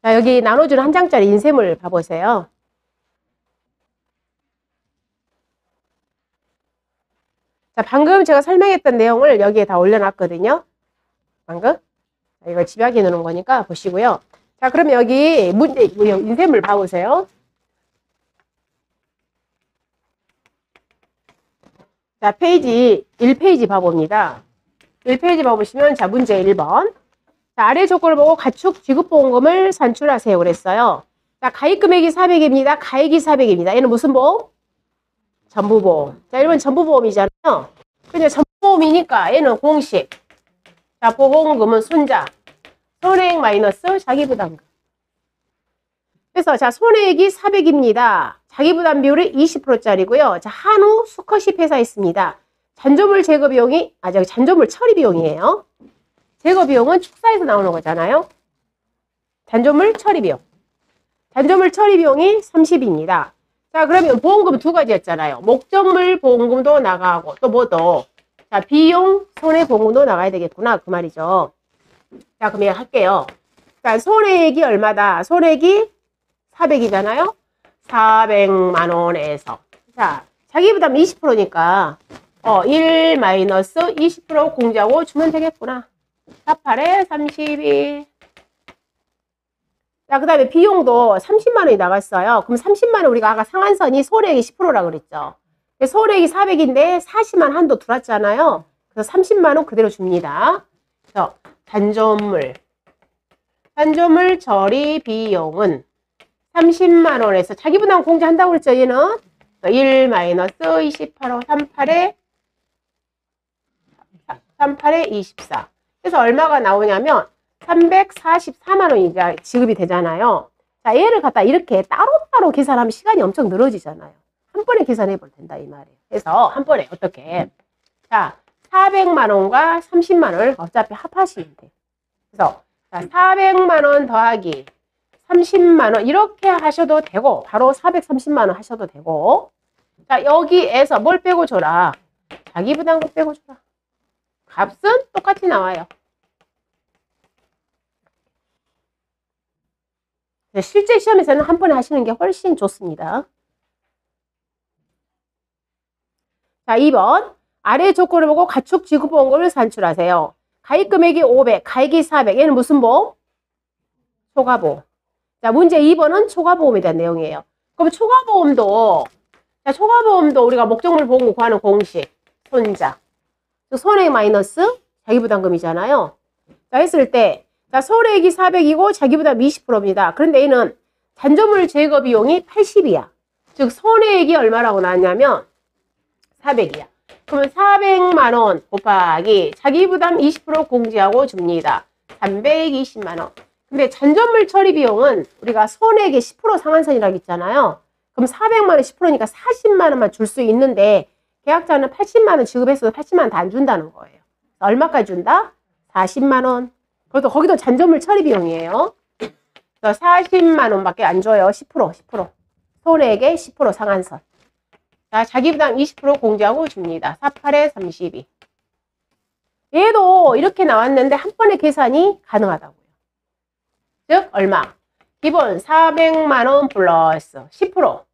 자, 여기 나눠주는 한 장짜리 인쇄물 봐보세요. 자, 방금 제가 설명했던 내용을 여기에 다 올려놨거든요. 방금. 이걸 집약해 놓은 거니까 보시고요. 자, 그러면 여기 문제, 인쇄물 봐보세요. 자, 페이지 1페이지 봐봅니다. 1페이지 봐보시면, 자, 문제 1번. 자, 아래 조건을 보고 가축 지급보험금을 산출하세요. 그랬어요. 자, 가입 금액이 400입니다. 가액이 400입니다. 얘는 무슨 보험? 전부보험. 자, 이러면 전부보험이잖아요. 그냥 전부보험이니까 얘는 공식. 자, 보험금은 순자. 손해액 마이너스 자기부담금. 그래서 자, 손해액이 400입니다. 자기부담 비율이 20%짜리고요. 자, 한우 수컷이 폐사했습니다. 잔조물 제거 비용이, 저기 잔조물 처리 비용이에요. 제거 비용은 축사에서 나오는 거잖아요. 잔조물 처리 비용. 잔조물 처리 비용이 30입니다. 자, 그러면 보험금 두 가지였잖아요. 목적물 보험금도 나가고 또 뭐도. 자, 비용, 손해보험금도 나가야 되겠구나. 그 말이죠. 자, 그럼 할게요. 자, 손해액이 얼마다? 손해액이 400이잖아요. 400만 원에서. 자, 자기부담 20%니까 1 마이너스 20% 공제하고 주면 되겠구나. 48에 32. 자, 그 다음에 비용도 30만 원이 나갔어요. 그럼 30만 원 우리가 아까 상한선이 손해액이 10%라고 그랬죠. 손해액이 400인데 40만 한도 들어왔잖아요. 그래서 30만 원 그대로 줍니다. 그래서 잔조물 처리 비용은 30만 원에서 자기부담 공제한다고 그랬죠. 얘는 1 마이너스 28호 38에 24. 그래서 얼마가 나오냐면 344만 원이 이제 지급이 되잖아요. 자, 얘를 갖다 이렇게 따로따로 계산하면 시간이 엄청 늘어지잖아요. 한 번에 계산해 볼 텐다 이 말이에요. 그래서 한 번에 어떻게? 자, 400만 원과 30만 원을 어차피 합하시면 돼요. 그래서 자, 400만 원 더하기 30만 원 이렇게 하셔도 되고 바로 430만 원 하셔도 되고. 자, 여기에서 뭘 빼고 줘라? 자기부담금 빼고 줘라. 값은 똑같이 나와요. 실제 시험에서는 한 번에 하시는 게 훨씬 좋습니다. 자, 2번. 아래 조건을 보고 가축 지급보험금을 산출하세요. 가입 금액이 500, 가액이 400. 얘는 무슨 보험? 초과보험. 자, 문제 2번은 초과보험에 대한 내용이에요. 그럼 초과보험도 우리가 목적물 보험금 구하는 공식. 손자. 손해액 마이너스 자기부담금이잖아요. 자, 했을 때 자, 손해액이 400이고 자기부담 20%입니다. 그런데 얘는 잔조물 제거 비용이 80이야. 즉 손해액이 얼마라고 나왔냐면 400이야. 그러면 400만 원 곱하기 자기부담 20% 공제하고 줍니다. 320만 원. 근데 잔조물 처리 비용은 우리가 손해액의 10% 상한선이라고 했잖아요. 그럼 400만 원 10%니까 40만 원만 줄 수 있는데 계약자는 80만 원 지급했어도 80만 원 다 안 준다는 거예요. 얼마까지 준다? 40만 원. 그것도 거기도 잔조물 처리 비용이에요. 40만 원밖에 안 줘요. 10%. 손해액의 10% 상한선. 자, 자기부담 20% 공제하고 줍니다. 48에 32. 얘도 이렇게 나왔는데 한 번에 계산이 가능하다고요. 즉 얼마? 기본 400만 원 플러스 10%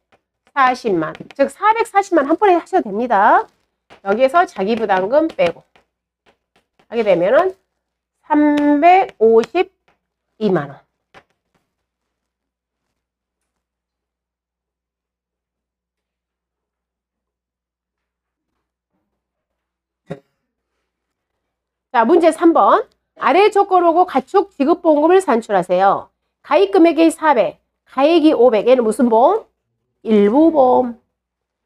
40만. 즉 440만 한 번에 하셔도 됩니다. 여기에서 자기부담금 빼고 하게 되면은 352만 원. 자, 문제 3번. 아래 조건을 보고 가축 지급보험금을 산출하세요. 가입 금액이 400, 가액이 500. 얘는 무슨 보험? 일부보험.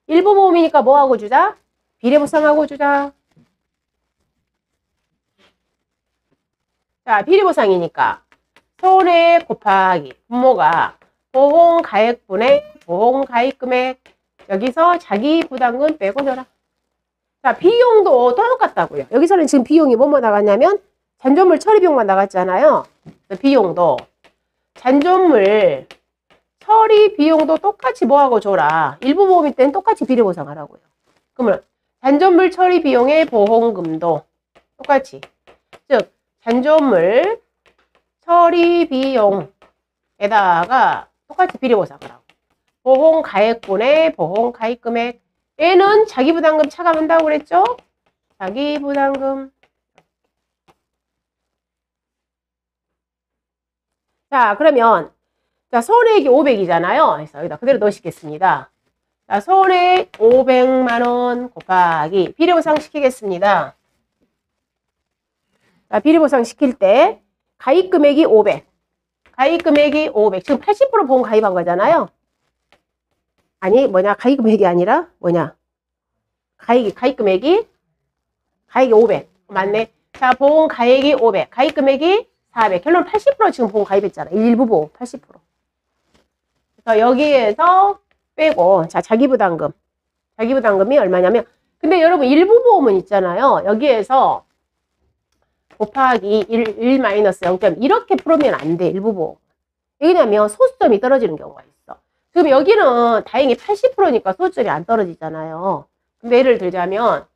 일부보험이니까 뭐 하고 주자? 비례보상하고 주자. 자, 비례보상이니까 손해 곱하기 분모가 보험 가액분의 보험 가입 금액. 여기서 자기 부담금 빼고 줘라. 자, 비용도 똑같다고요. 여기서는 지금 비용이 뭐뭐 나갔냐면 잔조물 처리 비용만 나갔잖아요. 비용도 잔조물 처리 비용도 똑같이 뭐하고 줘라. 일부 보험일 때는 똑같이 비례보상하라고요. 그러면 잔조물 처리 비용의 보험금도 똑같이. 즉 잔조물 처리 비용의 에다가 똑같이 비례보상을 하고 보험 가액분의 보험 가입 금액 얘는 자기 부담금 차감한다고 그랬죠? 자기 부담금. 자, 그러면 자, 손해액이 500이잖아요. 그래서 여기다 그대로 넣으시겠습니다. 자, 손해액 500만 원 곱하기 비례보상 시키겠습니다. 자, 비례보상 시킬 때 가입 금액이 500. 가입 금액이 500. 지금 80% 보험 가입한 거잖아요. 아니, 뭐냐? 가입 금액이 아니라 뭐냐? 가입 금액이 500. 맞네. 자, 보험 가액이 500. 가입 금액이 400. 결론 80% 지금 보험 가입했잖아. 일부 보험 80%. 그래서 여기에서 빼고 자, 자기 부담금. 자기 부담금이 얼마냐면 근데 여러분 일부 보험은 있잖아요. 여기에서 곱하기 1 마이너스 0점 이렇게 풀으면 안 돼. 일부 보험. 왜냐면 소수점이 떨어지는 경우가 있어. 지금 여기는 다행히 80%니까 소수점이 안 떨어지잖아요. 근데 예를 들자면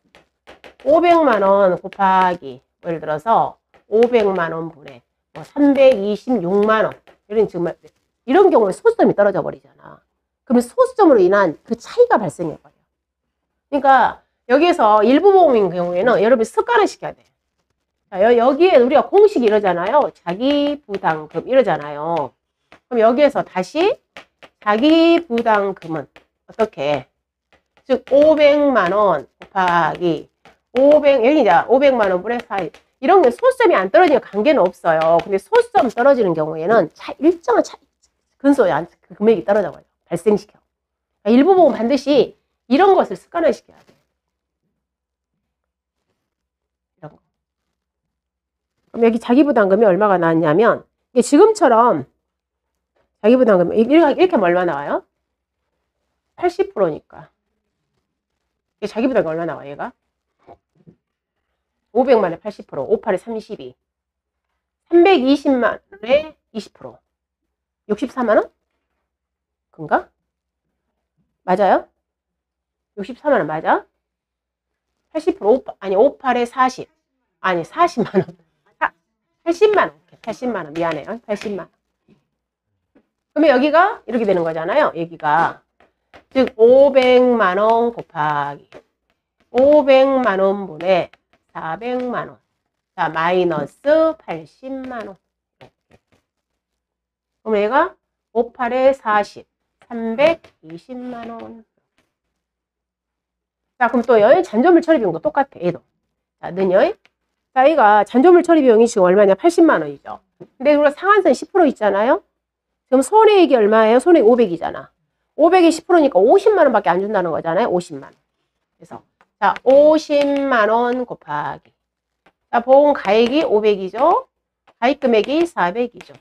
500만 원 곱하기 예를 들어서 500만 원 분의 뭐 326만 원 이런 경우는 소수점이 떨어져 버리잖아. 그러면 소수점으로 인한 그 차이가 발생해 버려. 그러니까 여기에서 일부 보험인 경우에는 여러분이 습관을 시켜야 돼. 자, 여기에 우리가 공식이 이러잖아요. 자기 부담금 이러잖아요. 그럼 여기에서 다시 자기 부담금은 어떻게? 즉 500만 원 곱하기 500만 원 분의 4 이런 게 소수점이 안 떨어지는 관계는 없어요. 근데 소수점 떨어지는 경우에는 일정한 근소에 그 금액이 떨어져 버려요. 발생시켜. 그러니까 일부 보험 반드시 이런 것을 습관화시켜야 돼. 이런 거. 그럼 여기 자기 부담금이 얼마가 나왔냐면 이게 지금처럼 자기 부담금 이렇게 하면 얼마 나와요? 80%니까. 자기 부담금 얼마 나와 얘가? 500만에 80%, 58에 32. 320만에 20%. 64만 원? 그런가? 맞아요? 64만 원 맞아? 80% 아니 58에 40. 아니 40만 원. 80만 원. 80만 원. 미안해요. 80만 원. 그러면 여기가 이렇게 되는 거잖아요. 여기가 즉 500만 원 곱하기 500만 원 분의 400만 원. 자, 마이너스 80만 원. 그럼 얘가 58에 40. 320만 원. 자, 그럼 또 여기 잔존물 처리 비용도 똑같아. 얘도. 자, 는요. 자, 얘가 잔존물 처리 비용이 지금 얼마냐? 80만 원이죠. 근데 우리가 상한선 10% 있잖아요. 지금 손해액이 얼마예요? 손해액 500이잖아. 500이 10%니까 50만 원밖에 안 준다는 거잖아요. 50만 원. 그래서 자, 50만 원 곱하기. 자, 보험 가액이 500이죠. 가입 금액이 400이죠.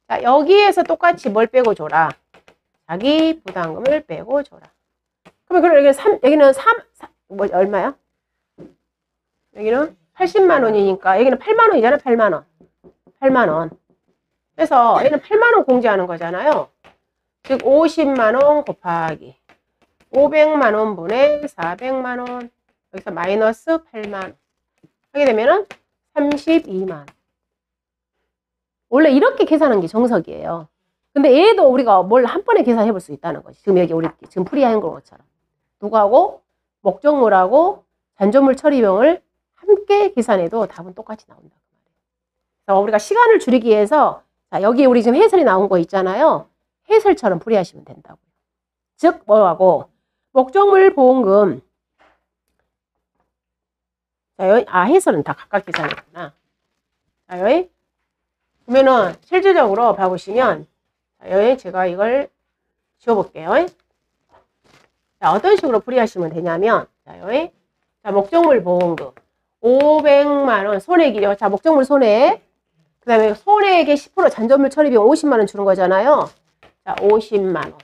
자, 여기에서 똑같이 뭘 빼고 줘라? 자기 부담금을 빼고 줘라. 그러면 여기는 뭐 얼마야? 여기는 80만 원이니까 여기는 8만 원이잖아. 8만 원. 8만 원. 그래서 여기는 8만 원 공제하는 거잖아요. 즉 50만 원 곱하기 500만 원 분의 400만 원. 여기서 마이너스 8만 원. 하게 되면은 32만 원. 원래 이렇게 계산하는 게 정석이에요. 근데 얘도 우리가 뭘 한 번에 계산해 볼 수 있다는 거지. 지금 여기 우리 지금 풀이한 것처럼. 누구하고 목적물하고 잔존물 처리비용을 함께 계산해도 답은 똑같이 나온다. 그래서 우리가 시간을 줄이기 위해서 자, 여기 우리 지금 해설이 나온 거 있잖아요. 해설처럼 풀이하시면 된다고요. 즉 뭐하고 목적물 보험금. 자, 여기 해설은 다 각각 계산했구나. 자, 여기 보면은 실질적으로 봐보시면 자, 여기 제가 이걸 지워볼게요. 자, 어떤 식으로 풀이하시면 되냐면 자, 여기 자, 목적물 보험금 500만 원 손해액이죠. 자, 목적물 손해액. 그 다음에 손해액의 10% 잔존물 처리비용 50만 원 주는 거잖아요. 자, 50만 원.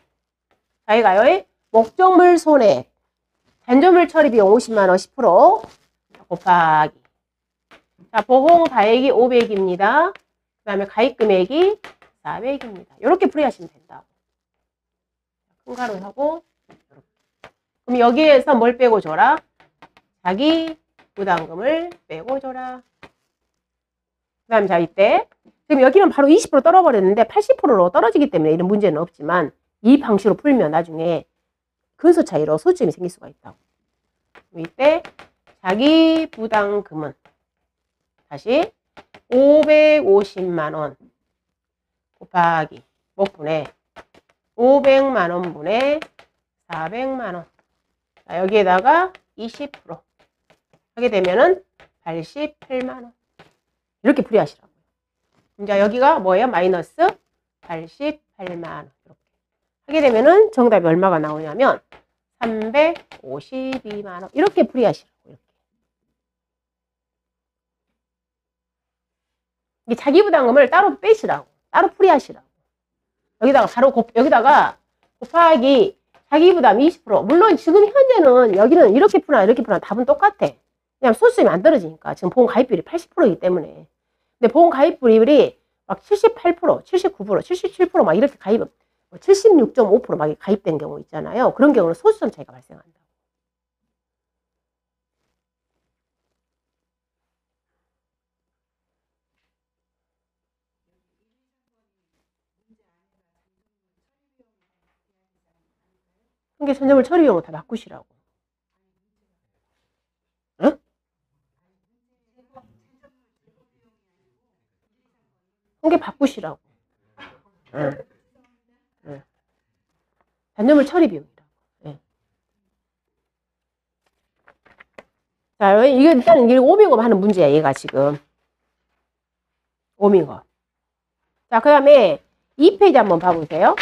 자, 이가요. 목적물 손해액. 잔존물 처리비용 50만 원 10% 곱하기. 자, 보험 가액이 500입니다. 그 다음에 가입 금액이 400입니다. 이렇게 풀이하시면 된다고. 큰 가로 하고 이렇게. 그럼 여기에서 뭘 빼고 줘라? 자기 부담금을 빼고 줘라. 그 다음 자 이때 지금 여기는 바로 20% 떨어버렸는데 80%로 떨어지기 때문에 이런 문제는 없지만 이 방식으로 풀면 나중에 근소 차이로 소점이 생길 수가 있다고. 이때 자기 부담금은 다시 550만 원 곱하기 목분의 500만 원분의 400만 원. 자, 여기에다가 20% 하게 되면은 88만 원. 이렇게 풀이하시라고요. 이제 여기가 뭐예요? 마이너스 88만 원. 이렇게 하게 되면은 정답이 얼마가 나오냐면 352만 원. 이렇게 풀이하시라고. 이렇게. 자기 부담금을 따로 빼시라고. 따로 풀이하시라고. 여기다가 바로 여기다가 곱하기 자기 부담 20%. 물론 지금 현재는 여기는 이렇게 푸나 이렇게 푸나 답은 똑같아. 그냥 소수점이 안 떨어지니까. 지금 보험 가입비율이 80%이기 때문에. 근데 보험 가입비율이 막 78%, 79%, 77% 막 이렇게 76.5% 막 가입된 경우 있잖아요. 그런 경우는 소수점 차이가 발생한다. 그게 전점을 처리 비용을 다 바꾸시라고. 응? 그게 바꾸시라고. 응. 응. 전점을 처리 비용이라고. 응. 자, 이게 일단은 이게 오밍업 하는 문제야, 얘가 지금. 오밍업. 자, 그 다음에 2페이지 한번 봐보세요.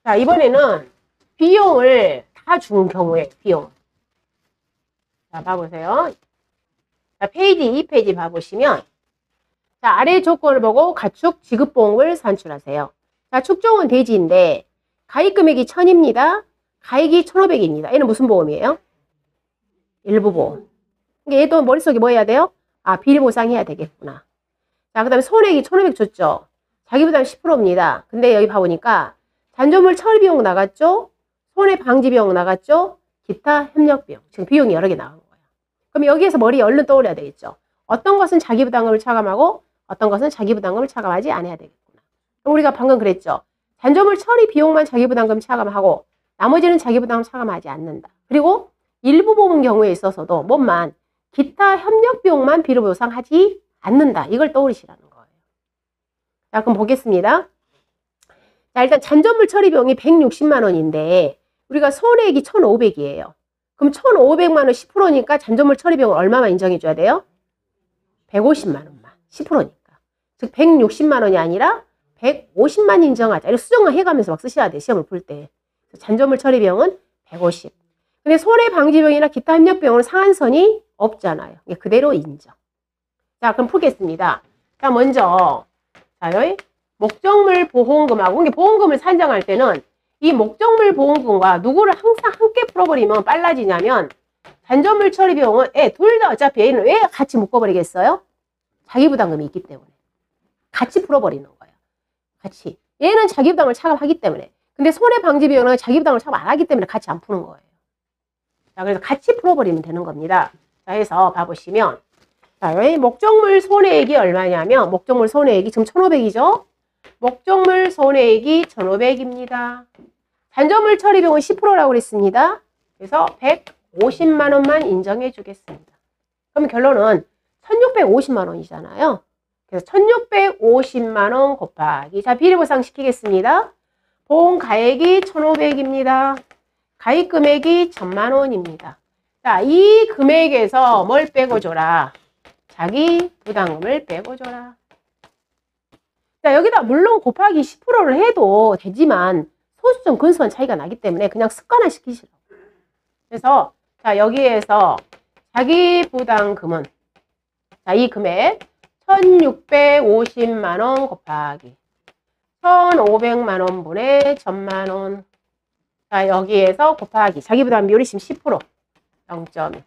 자, 이번에는 비용을 다 준 경우에 비용. 자, 봐보세요. 자, 페이지 2페이지 봐보시면, 자, 아래 조건을 보고 가축 지급보험을 산출하세요. 자, 축종은 돼지인데, 가입 금액이 1000입니다. 가입이 1500입니다. 얘는 무슨 보험이에요? 일부보험. 얘도 머릿속에 뭐 해야 돼요? 아, 비리보상해야 되겠구나. 자, 그 다음에 손해액이 1500 줬죠. 자기부담 10%입니다. 근데 여기 봐보니까, 잔존물 처리 비용 나갔죠? 손해 방지 비용 나갔죠? 기타 협력 비용. 지금 비용이 여러 개 나간 거예요. 그럼 여기에서 머리에 얼른 떠올려야 되겠죠. 어떤 것은 자기 부담금을 차감하고 어떤 것은 자기 부담금을 차감하지 않아야 되겠구나. 그럼 우리가 방금 그랬죠. 잔존물 처리 비용만 자기 부담금 차감하고 나머지는 자기 부담금 차감하지 않는다. 그리고 일부 보험 경우에 있어서도 뭐만 기타 협력 비용만 비로 보상하지 않는다. 이걸 떠올리시라는 거예요. 자, 그럼 보겠습니다. 자, 일단 잔존물 처리 비용이 160만 원인데 우리가 손해액이 1,500이에요. 그럼 1,500만 원 10%니까 잔존물 처리 비용을 얼마만 인정해 줘야 돼요? 150만 원만. 10%니까. 즉 160만 원이 아니라 150만 인정하자. 이렇게 수정을 해가면서 막 쓰셔야 돼. 시험을 풀 때. 잔존물 처리 비용은 150. 근데 손해 방지 비용이나 기타 협력 비용은 상한선이 없잖아요. 그대로 인정. 자, 그럼 풀겠습니다. 자, 먼저 자, 여기 목적물 보험금하고, 이게 보험금을 산정할 때는 이 목적물 보험금과 누구를 항상 함께 풀어버리면 빨라지냐면 잔존물 처리 비용은 둘 다 어차피 얘는 왜 같이 묶어버리겠어요? 자기 부담금이 있기 때문에. 같이 풀어버리는 거예요. 같이. 얘는 자기 부담을 차감하기 때문에. 근데 손해 방지 비용은 자기 부담을 차감 안 하기 때문에 같이 안 푸는 거예요. 자, 그래서 같이 풀어버리면 되는 겁니다. 자, 해서 봐보시면 자, 여기 목적물 손해액이 얼마냐면 목적물 손해액이 지금 1,500이죠? 목적물 손해액이 1,500입니다. 잔존물 처리 비용은 10%라고 그랬습니다. 그래서 150만 원만 인정해 주겠습니다. 그럼 결론은 1,650만 원이잖아요. 그래서 1,650만 원 곱하기 자, 비리보상 시키겠습니다. 보험 가액이 1,500입니다. 가입 금액이 1,000만 원입니다. 자, 이 금액에서 뭘 빼고 줘라? 자기 부담금을 빼고 줘라. 자, 여기다 물론 곱하기 10%를 해도 되지만 소수점 근소한 차이가 나기 때문에 그냥 습관화 시키시라고. 그래서 자, 여기에서 자기 부담금은 자, 이 금액 1,650만 원 곱하기 1,500만 원분의 1,000만 원. 자, 여기에서 곱하기 자기 부담 비율이 지금 10%. 0.1.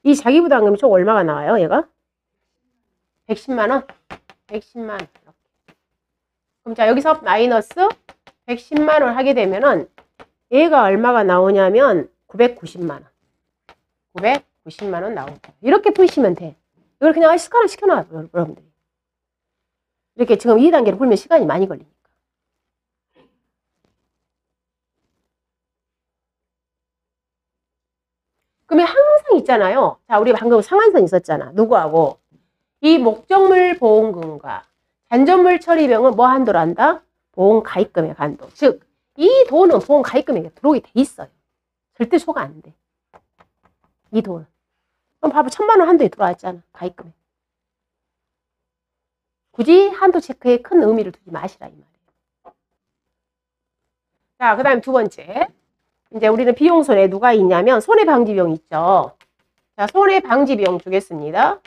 이 자기 부담금이 총 얼마가 나와요, 얘가? 110만 원. 110만 원. 그럼 자, 여기서 마이너스 110만 원 하게 되면은 얘가 얼마가 나오냐면 990만 원. 990만 원 나옵니다. 이렇게 푸시면 돼. 이걸 그냥 습관을 시켜놔요, 여러분들이. 이렇게 지금 2단계로 풀면 시간이 많이 걸리니까. 그러면 항상 있잖아요. 자, 우리 방금 상한선 있었잖아. 누구하고? 이 목적물 보험금과 잔존물 처리비용은 뭐 한도로 한다? 보험 가입금액 한도. 즉, 이 돈은 보험 가입금액에 들어오게 돼 있어요. 절대 초과 안 돼. 이 돈은. 그럼 봐봐, 1,000만 원 한도에 들어왔잖아. 가입금액. 굳이 한도 체크에 큰 의미를 두지 마시라 이 말이에요. 자, 그 다음 두 번째. 이제 우리는 비용 손해 누가 있냐면 손해방지비용 있죠. 자, 손해방지비용 주겠습니다.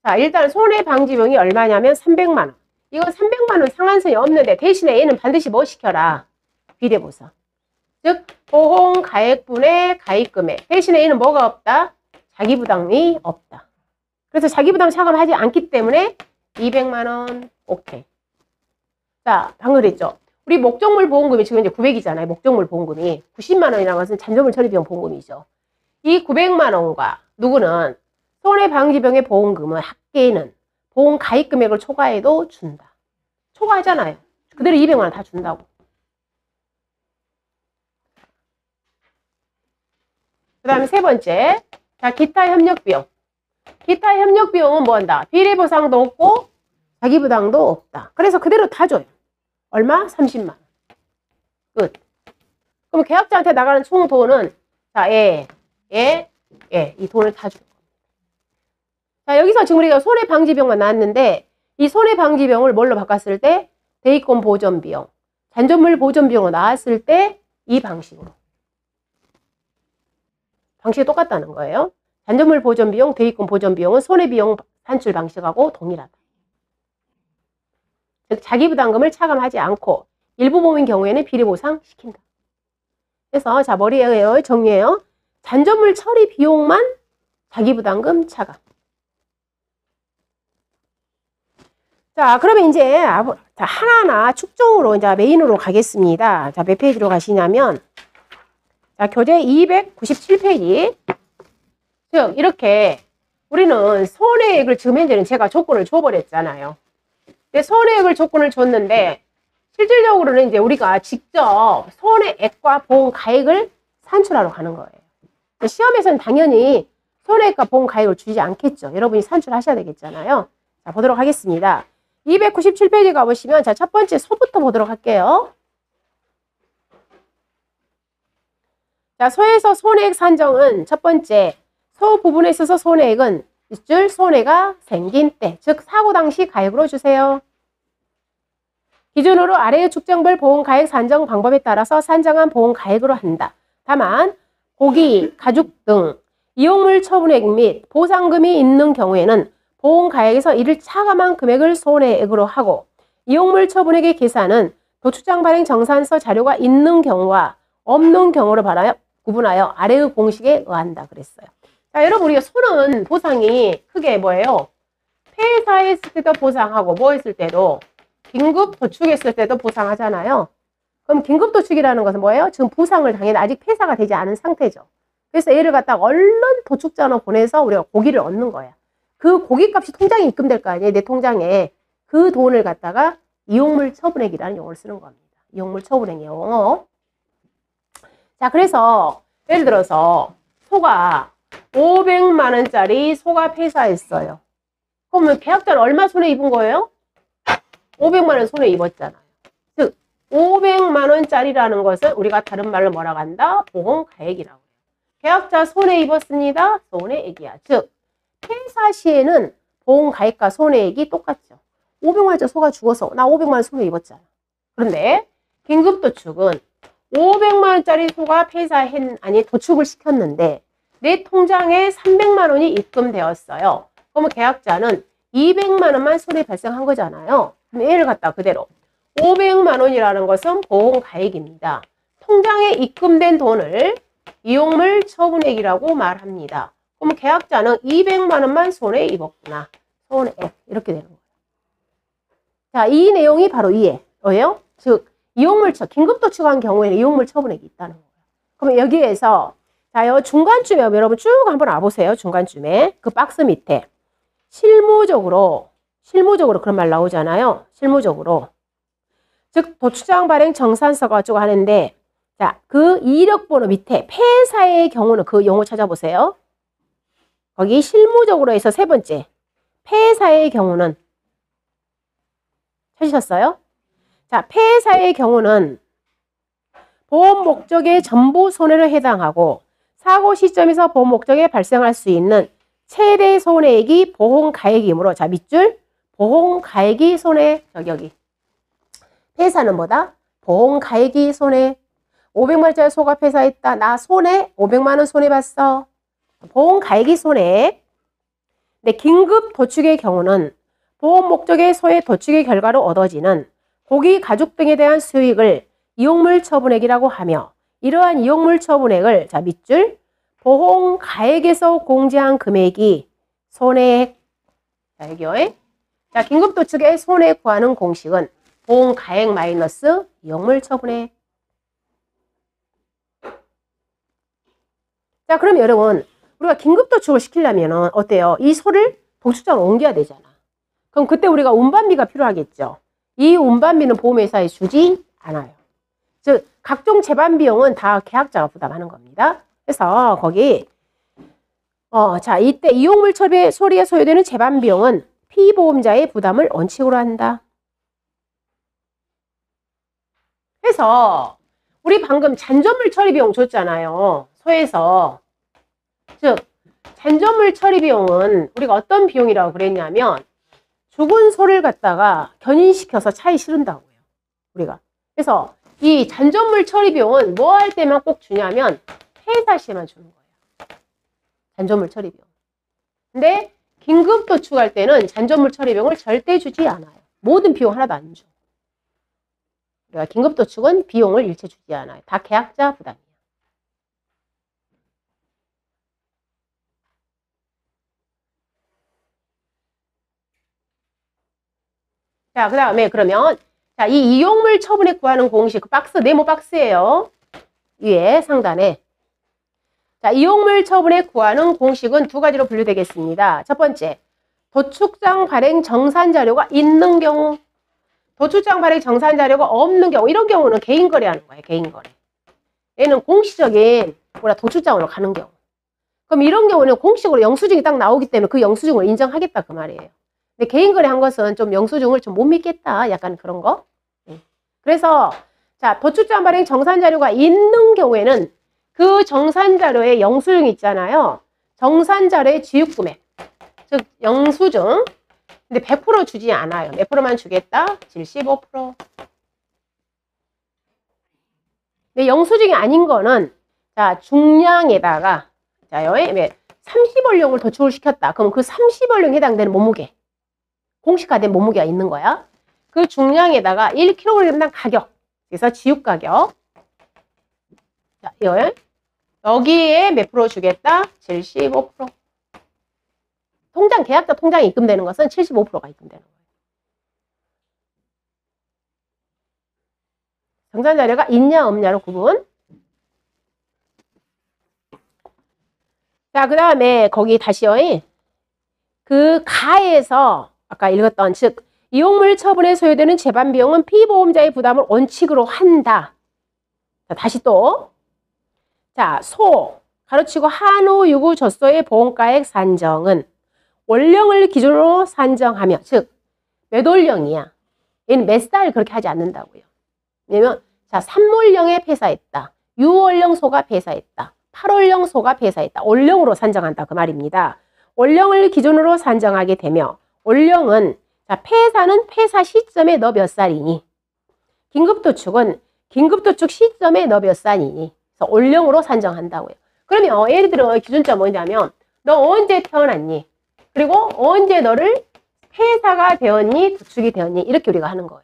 자, 일단 손해방지비용이 얼마냐면 300만 원. 이건 300만 원 상한선이 없는데 대신에 얘는 반드시 뭐 시켜라? 비례보상. 즉 보험 가액분의 가입금액. 대신에 얘는 뭐가 없다? 자기부담이 없다. 그래서 자기부담 차감하지 않기 때문에 200만 원 오케이. 자, 방금 그랬죠. 우리 목적물 보험금이 지금 이제 900이잖아요. 목적물 보험금이. 90만 원이라는 것은 잔존물 처리비용 보험금이죠. 이 900만 원과 누구는 손해방지비용의 보험금은 합계는 보험 가입 금액을 초과해도 준다. 초과하잖아요. 그대로 200만 원 다 준다고. 그 다음에 세 번째. 자, 기타 협력비용. 기타 협력비용은 뭐 한다? 비례보상도 없고 자기부담도 없다. 그래서 그대로 다 줘요. 얼마? 30만 원. 끝. 그럼 계약자한테 나가는 총 돈은 자, 이 돈을 다 줄 겁니다. 자, 여기서 지금 우리가 손해방지비용만 나왔는데 이 손해방지비용을 뭘로 바꿨을 때? 대입금 보전비용, 잔존물 보전비용으로 나왔을 때 이 방식으로. 방식이 똑같다는 거예요. 잔존물 보전비용, 대입금 보전비용은 손해비용 산출 방식하고 동일하다. 즉 자기부담금을 차감하지 않고 일부 보험인 경우에는 비례보상 시킨다. 그래서 자 머리에 정리해요. 잔존물 처리 비용만 자기부담금 차감. 자 그러면 이제 하나하나 축적으로 이제 메인으로 가겠습니다. 자 몇 페이지로 가시냐면 자 교재 297페이지. 즉 이렇게 우리는 손해액을 지금 현재는 제가 조건을 줘버렸잖아요. 손해액을 조건을 줬는데 실질적으로는 이제 우리가 직접 손해액과 보험 가액을 산출하러 가는 거예요. 시험에서는 당연히 손해액과 보험 가액을 주지 않겠죠. 여러분이 산출하셔야 되겠잖아요. 자, 보도록 하겠습니다. 297페이지 가보시면 자, 첫 번째 소부터 보도록 할게요. 자, 소에서 손해액 산정은 첫 번째 소 부분에 있어서 손해액은 있을 손해가 생긴 때, 즉 사고 당시 가액으로 주세요. 기준으로 아래의 축정별 보험 가액 산정 방법에 따라서 산정한 보험 가액으로 한다. 다만 고기, 가죽 등 이용물 처분액 및 보상금이 있는 경우에는 보험 가액에서 이를 차감한 금액을 손해액으로 하고 이용물 처분액의 계산은 도출장 발행 정산서 자료가 있는 경우와 없는 경우로 구분하여 아래의 공식에 의한다 그랬어요. 자, 여러분 우리가 손은 보상이 크게 뭐예요? 폐사했을 때도 보상하고 뭐 했을 때도 긴급 도축했을 때도 보상하잖아요. 그럼 긴급 도축이라는 것은 뭐예요? 지금 부상을 당연히 아직 폐사가 되지 않은 상태죠. 그래서 얘를 갖다가 얼른 도축전으로 보내서 우리가 고기를 얻는 거야. 그 고기값이 통장에 입금될 거 아니에요? 내 통장에. 그 돈을 갖다가 이용물 처분액이라는 용어를 쓰는 겁니다. 이용물 처분액의 용어. 자, 그래서 예를 들어서 소가 500만 원짜리 소가 폐사했어요. 그러면 계약자는 얼마 손해 입은 거예요? 500만 원 손해 입었잖아요. 즉 500만 원짜리라는 것은 우리가 다른 말로 뭐라고 한다? 보험 가액이라고 해요. 계약자 손해 입었습니다. 손해액이야. 즉 폐사 시에는 보험 가액과 손해액이 똑같죠. 500만 원짜리 소가 죽어서 나 500만 원 손해 입었잖아. 그런데 긴급도축은 500만 원짜리 소가 도축을 시켰는데 내 통장에 300만 원이 입금되었어요. 그러면 계약자는 200만 원만 손해 발생한 거잖아요. 그럼 얘를 갖다 그대로 500만 원이라는 것은 보험 가액입니다. 통장에 입금된 돈을 이용물 처분액이라고 말합니다. 그럼 계약자는 200만 원만 손해 입었구나. 손해액 이렇게 되는 거예요. 자, 이 내용이 바로 뭐예요? 즉 이용물 긴급도축한 경우에는 이용물 처분액이 있다는 거예요. 그러면 여기에서 자, 요 중간쯤에 여러분 쭉 한번 와보세요. 중간쯤에 그 박스 밑에 실무적으로 그런 말 나오잖아요. 실무적으로. 즉 도출장 발행 정산서가 어쩌고 하는데 자, 그 이력번호 밑에 폐사의 경우는 그 용어 찾아보세요. 거기 실무적으로 해서 세 번째 폐사의 경우는 찾으셨어요? 자, 폐사의 경우는 보험 목적의 전부 손해를 해당하고 사고 시점에서 보험 목적에 발생할 수 있는 최대 손해액이 보험가액이므로 자, 밑줄 보험가액이 손해 여기 폐사는 뭐다? 보험가액이 손해 500만원짜리 소가 폐사했다. 나 손해 500만원 손해봤어. 보험가액이 손해. 근데 긴급 도축의 경우는 보험 목적의 소액 도축의 결과로 얻어지는 고기 가죽 등에 대한 수익을 이용물 처분액이라고 하며 이러한 이용물 처분액을 자 밑줄 보험가액에서 공제한 금액이 손해액. 자 여기요. 자 긴급 도축의 손해액 구하는 공식은 보험가액 마이너스 이용물 처분액. 자, 그럼 여러분, 우리가 긴급 도축을 시키려면 어때요? 이 소를 도축장으로 옮겨야 되잖아. 그럼 그때 우리가 운반비가 필요하겠죠. 이 운반비는 보험회사에 주지 않아요. 즉, 각종 재반 비용은 다 계약자가 부담하는 겁니다. 그래서 거기 자, 이때 이용물 처리에 소요되는 재반 비용은 피보험자의 부담을 원칙으로 한다. 그래서 우리 방금 잔존물 처리 비용 줬잖아요. 소에서. 즉 잔존물 처리 비용은 우리가 어떤 비용이라고 그랬냐면 죽은 소를 갖다가 견인시켜서 차에 실은다고요. 우리가. 그래서 이 잔존물 처리 비용은 뭐 할 때만 꼭 주냐면 폐사 시에만 주는 거예요. 잔존물 처리 비용. 근데 긴급 도축할 때는 잔존물 처리 비용을 절대 주지 않아요. 모든 비용 하나도 안 줘. 우리가 긴급 도축은 비용을 일체 주지 않아요. 다 계약자 부담이에요. 자, 그 다음에 그러면 자, 이 이용물 처분액 구하는 공식 그 박스 네모 박스예요. 위에 상단에. 자, 이용물 처분액 구하는 공식은 두 가지로 분류되겠습니다. 첫 번째, 도축장 발행 정산 자료가 있는 경우, 도축장 발행 정산 자료가 없는 경우, 이런 경우는 개인 거래하는 거예요. 개인 거래. 얘는 공식적인 우리가 도축장으로 가는 경우. 그럼 이런 경우는 공식으로 영수증이 딱 나오기 때문에 그 영수증을 인정하겠다 그 말이에요. 근데 개인 거래한 것은 좀 영수증을 좀 못 믿겠다. 약간 그런 거. 그래서 자, 도축장 발행 정산 자료가 있는 경우에는 그 정산 자료에 영수증 있잖아요. 정산 자료의 지급 금액. 즉 영수증. 근데 100% 주지 않아요. 몇 프로만 주겠다? 75%. 근데 영수증이 아닌 거는 자, 중량에다가 자, 여기 30원령을 도축을 시켰다. 그럼 그 30원령에 해당되는 몸무게. 공식화된 몸무게가 있는 거야. 그 중량에다가 1kg당 가격. 그래서 지급 가격. 자, 여기에 몇 프로 주겠다? 75%. 통장, 계약자 통장에 입금되는 것은 75%가 입금되는 거예요. 정산 자료가 있냐 없냐로 구분. 자, 그 다음에 거기 다시요. 그 가에서 아까 읽었던 즉 이용물 처분에 소요되는 재반 비용은 피보험자의 부담을 원칙으로 한다. 자, 다시 또. 자, 소 가로치고 한우 유구 젖소의 보험가액 산정은 원령을 기준으로 산정하며 즉 몇 월령이야. 얘는 몇 살 그렇게 하지 않는다고요. 왜냐면 자, 3월령에 폐사했다. 6월령 소가 폐사했다. 8월령 소가 폐사했다. 월령으로 산정한다 그 말입니다. 월령을 기준으로 산정하게 되며 월령은 자, 폐사는 폐사 시점에 너 몇 살이니? 긴급도축은 긴급도축 시점에 너 몇 살이니? 그래서 월령으로 산정한다고요. 그러면 예를 들어 기준점 뭐냐면 너 언제 태어났니? 그리고 언제 너를 폐사가 되었니? 도축이 되었니? 이렇게 우리가 하는 거예요.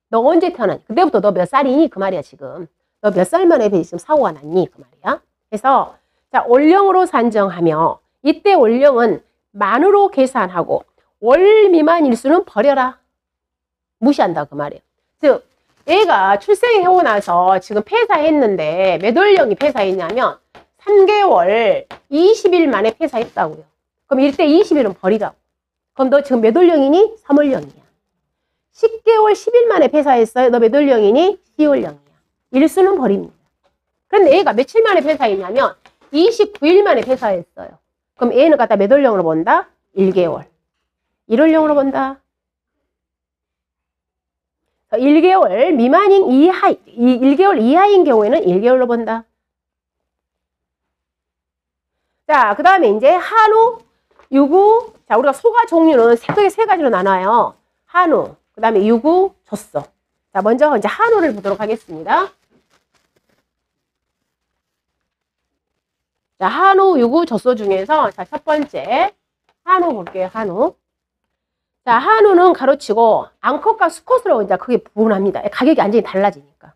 너 언제 태어났니? 그때부터 너 몇 살이니? 그 말이야 지금. 너 몇 살 만에 지금 사고가 났니? 그 말이야. 그래서 자, 월령으로 산정하며 이때 월령은 만으로 계산하고 월 미만 일수는 버려라. 무시한다 그 말이에요. 즉 얘가 출생하고 나서 지금 폐사했는데 몇 월령이 폐사했냐면 3개월 20일 만에 폐사했다고요. 그럼 이때 20일은 버리라고. 그럼 너 지금 몇 월령이니? 3월령이야. 10개월 10일 만에 폐사했어요. 너 몇 월령이니? 10월령이야. 일수는 버립니다. 그런데 얘가 며칠 만에 폐사했냐면 29일 만에 폐사했어요. 그럼 얘는 갖다 몇 월령으로 본다? 1개월. 1월령으로 본다. 1개월 미만인 1개월 이하인 경우에는 1개월로 본다. 자, 그 다음에 이제 한우, 유구. 자, 우리가 소가 종류는 크게 세 가지로 나눠요. 한우, 그 다음에 유구, 젖소. 자, 먼저 이제 한우를 보도록 하겠습니다. 자, 한우, 유구, 젖소 중에서 자, 첫 번째 한우 볼게요. 한우. 자, 한우는 가로치고 암컷과 수컷으로 이제 크게 구분합니다. 가격이 완전히 달라지니까.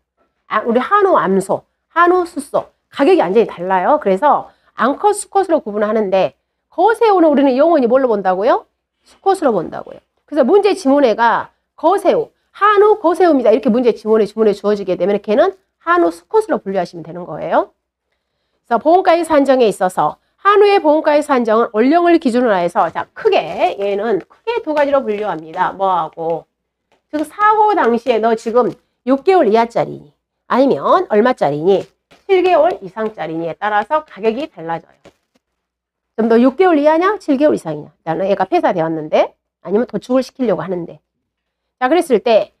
우리 한우, 암소, 한우, 숫소 가격이 완전히 달라요. 그래서 암컷, 수컷으로 구분하는데 거새우는 우리는 영원히 뭘로 본다고요? 수컷으로 본다고요. 그래서 문제 지문에가 거새우, 한우, 거새우입니다. 이렇게 문제 지문에 주어지게 되면 걔는 한우, 수컷으로 분류하시면 되는 거예요. 그래서 보험가액 산정에 있어서 한우의 보험가액 산정은 원령을 기준으로 해서 자 크게 얘는 크게 두 가지로 분류합니다. 뭐하고 즉 사고 당시에 너 지금 6개월 이하짜리니 아니면 얼마짜리니 7개월 이상짜리니에 따라서 가격이 달라져요. 좀 더 6개월 이하냐 7개월 이상이냐 나는 얘가 폐사되었는데 아니면 도축을 시키려고 하는데 자 그랬을 때